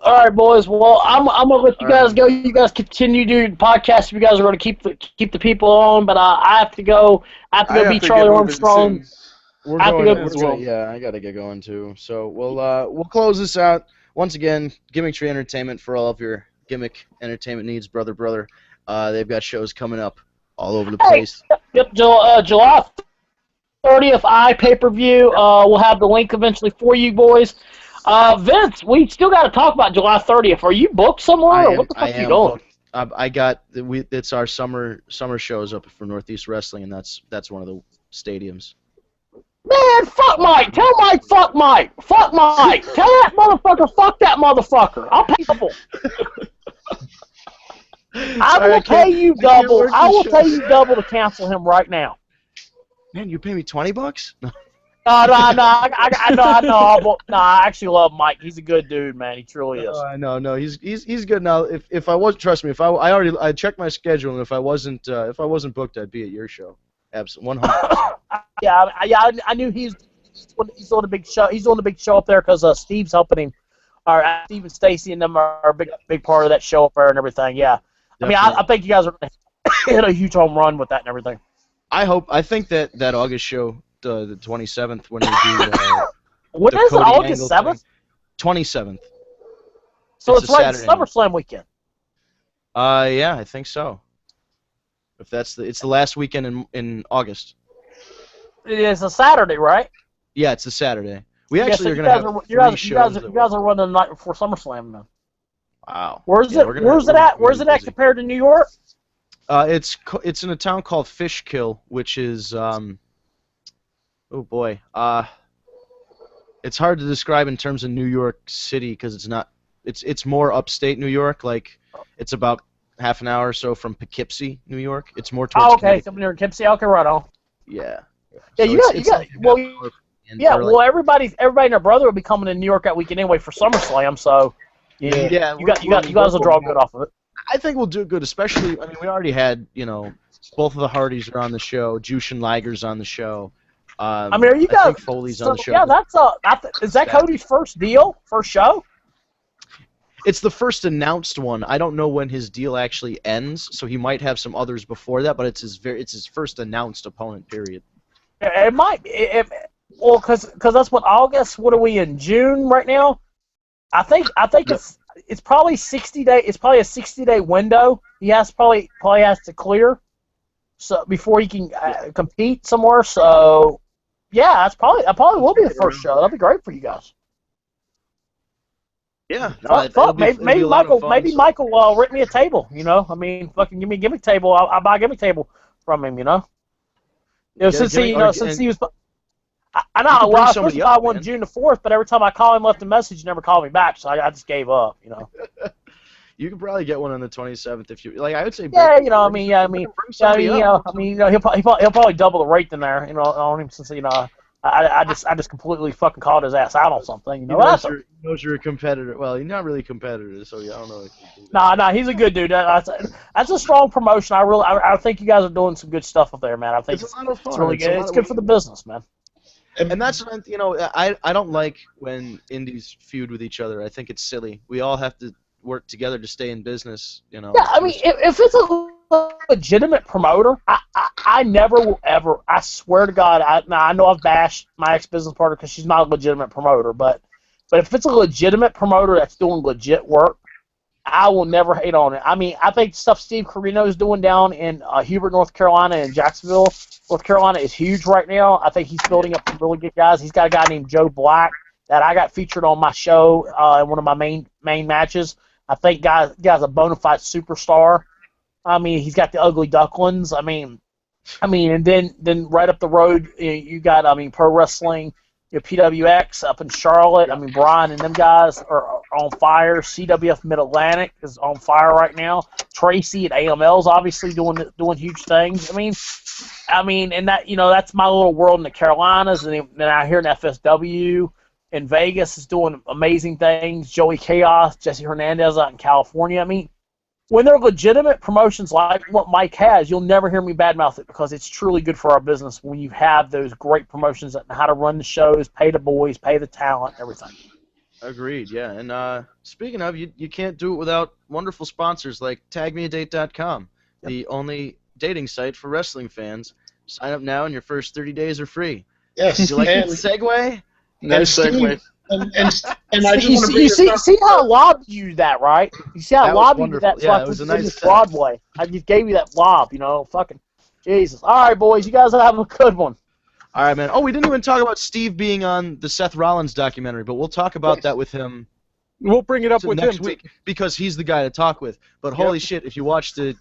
All right, boys. Well, I'm gonna let you guys go. You guys continue doing podcasts. If you guys are gonna keep the people on, but I have to go. I have to go beat Charlie Armstrong. Yeah, I gotta get going too. So we'll close this out once again. Gimmick Tree Entertainment for all of your gimmick entertainment needs, brother. They've got shows coming up all over the place. Yep, July 30th pay-per-view. We'll have the link eventually for you boys. Vince, we still got to talk about July 30th. Are you booked somewhere, or what the fuck are you doing? It's our summer shows up for Northeast Wrestling, and that's one of the stadiums. Man, fuck Mike. Tell Mike, fuck Mike. Fuck Mike. Tell that motherfucker, fuck that motherfucker. I'll pay double. I will pay you double. I will pay you double to cancel him right now. Man, you pay me $20? No. I actually love Mike. He's a good dude, man. He truly is. No, he's good now. If I was, trust me, I checked my schedule, and if I wasn't booked, I'd be at your show. Absolutely, 100%. Yeah, I knew he's on the big show. He's on the big show up there because Steve's helping him. Steve and Stacy and them are a big part of that show up there and everything. Yeah, definitely. I mean, I think you guys are. hit a huge home run with that and everything. I think that August show, the 27th, when we do What the is it, Cody August Angle 7th? 27th. So It's it's a right in Saturday. SummerSlam weekend. Yeah, I think so. If it's the last weekend in August. It is a Saturday, right? Yeah, it's a Saturday. We Yeah, actually so are going to have three shows. You guys are running the night before SummerSlam then. Wow. Where's Yeah, it? Where's it at? Where's it at compared to New York? It's in a town called Fishkill, which is oh boy, it's hard to describe in terms of New York City because it's not. It's more upstate New York. Like it's about half an hour or so from Poughkeepsie, New York. It's more towards. Oh, okay, so near Poughkeepsie. Okay, right on. Yeah. Yeah, So you got. Well, yeah. Well, everybody and their brother will be coming to New York that weekend anyway for SummerSlam. So you guys will draw good off of it. I think we'll do good, especially. I mean, we already had both of the Hardys are on the show. Jushin Liger's on the show. I mean, are you guys? I think Foley's on the show. Yeah, is that Cody's first show? It's the first announced one. I don't know when his deal actually ends, so he might have some others before that. But it's his first announced opponent. Period. It might. Well, because that's what August. What are we in June right now? I think it's probably 60 day. It's probably a 60-day window. He probably has to clear, so before he can compete somewhere. So yeah, that probably will be the first show. That'll be great for you guys. Yeah, maybe Michael rent me a table. I mean, fucking give me a gimmick table. I'll buy a gimmick table from him. Since he was. I know. I was supposed to buy one June the 4th, but every time I call him, left a message, he never called me back, so I just gave up. You could probably get one on the 27th if you like. I would say. Yeah, he'll probably double the rate than there. On him since I just completely fucking called his ass out on something. He knows you're a competitor. Well, you're not really a competitor, so I don't know. Nah, he's a good dude. That's a strong promotion. I think you guys are doing some good stuff up there, man. I think it's a lot of fun. It's really good. It's good for the business, man. And that's I don't like when indies feud with each other. I think it's silly. We all have to work together to stay in business. Yeah, I mean, if it's a legitimate promoter, I never will ever. I swear to God, I know I've bashed my ex-business partner because she's not a legitimate promoter, but if it's a legitimate promoter that's doing legit work, I will never hate on it. I mean, I think stuff Steve Corino is doing down in Hubert, North Carolina, and Jacksonville, North Carolina is huge right now. I think he's building up some really good guys. He's got a guy named Joe Black that I got featured on my show in one of my main matches. I think guy's a bona fide superstar. I mean, he's got the ugly ducklings. I mean, and then right up the road, you got pro wrestling. PWX up in Charlotte. I mean, Brian and them guys are on fire. CWF Mid Atlantic is on fire right now. Tracy at AML is obviously doing huge things. I mean, and that that's my little world in the Carolinas, and then out here in FSW, in Vegas is doing amazing things. Joey Chaos, Jesse Hernandez out in California. I mean, when they're legitimate promotions like what Mike has, you'll never hear me badmouth it because it's truly good for our business when you have those great promotions that know how to run the shows, pay the boys, pay the talent, everything. Agreed, yeah. And speaking of, you can't do it without wonderful sponsors like tagmeadate.com, the only dating site for wrestling fans. Sign up now and your first 30 days are free. Yes. Did you like that segue? Nice segue. And I just want to you see how I lobbed you that, right? You see how I lobbed you that, so yeah, I it was a put nice Broadway. I just gave you that lob, fucking Jesus. All right, boys, you guys have a good one. All right, man. Oh, we didn't even talk about Steve being on the Seth Rollins documentary, but we'll talk about that with him. We'll bring it up with next him week because he's the guy to talk with. But holy shit, if you watch the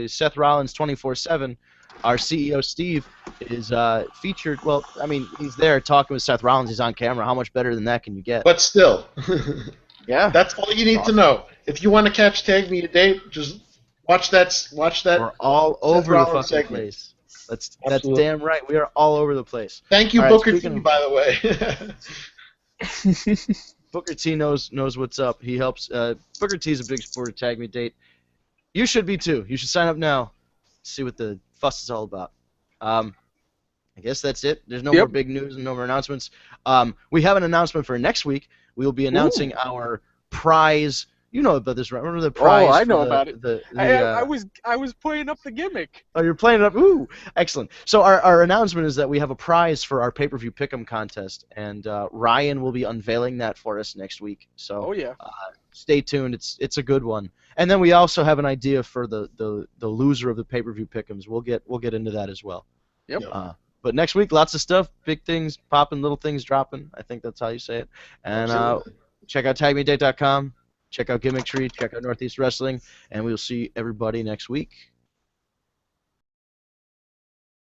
Seth Rollins 24/7, our CEO Steve is featured. Well, I mean, he's there talking with Seth Rollins. He's on camera. How much better than that can you get? But still, yeah, that's all you need to know. If you want to catch Tag Me a Date, just watch that. We're all over the fucking place. That's damn right. We are all over the place. Thank you, Booker T, by the way. Booker T knows what's up. He helps. Booker T is a big supporter of Tag Me Date. You should be too. You should sign up now. See what the fuss is all about. I guess that's it. There's no more big news and no more announcements. We have an announcement for next week. We will be announcing our prize, You know about this, right? Remember the prize? Oh, I for know the, about it. The, I was playing up the gimmick. Oh, you're playing it up. Ooh, excellent. So our announcement is that we have a prize for our pay-per-view pick'em contest, and Ryan will be unveiling that for us next week. So Oh yeah. Stay tuned. It's a good one. And then we also have an idea for the loser of the pay-per-view pick'ems. We'll get into that as well. Yep. But next week, lots of stuff, big things popping, little things dropping. I think that's how you say it. And check out tagmeadate.com. Check out Gimmick Tree. Check out Northeast Wrestling, and we'll see everybody next week.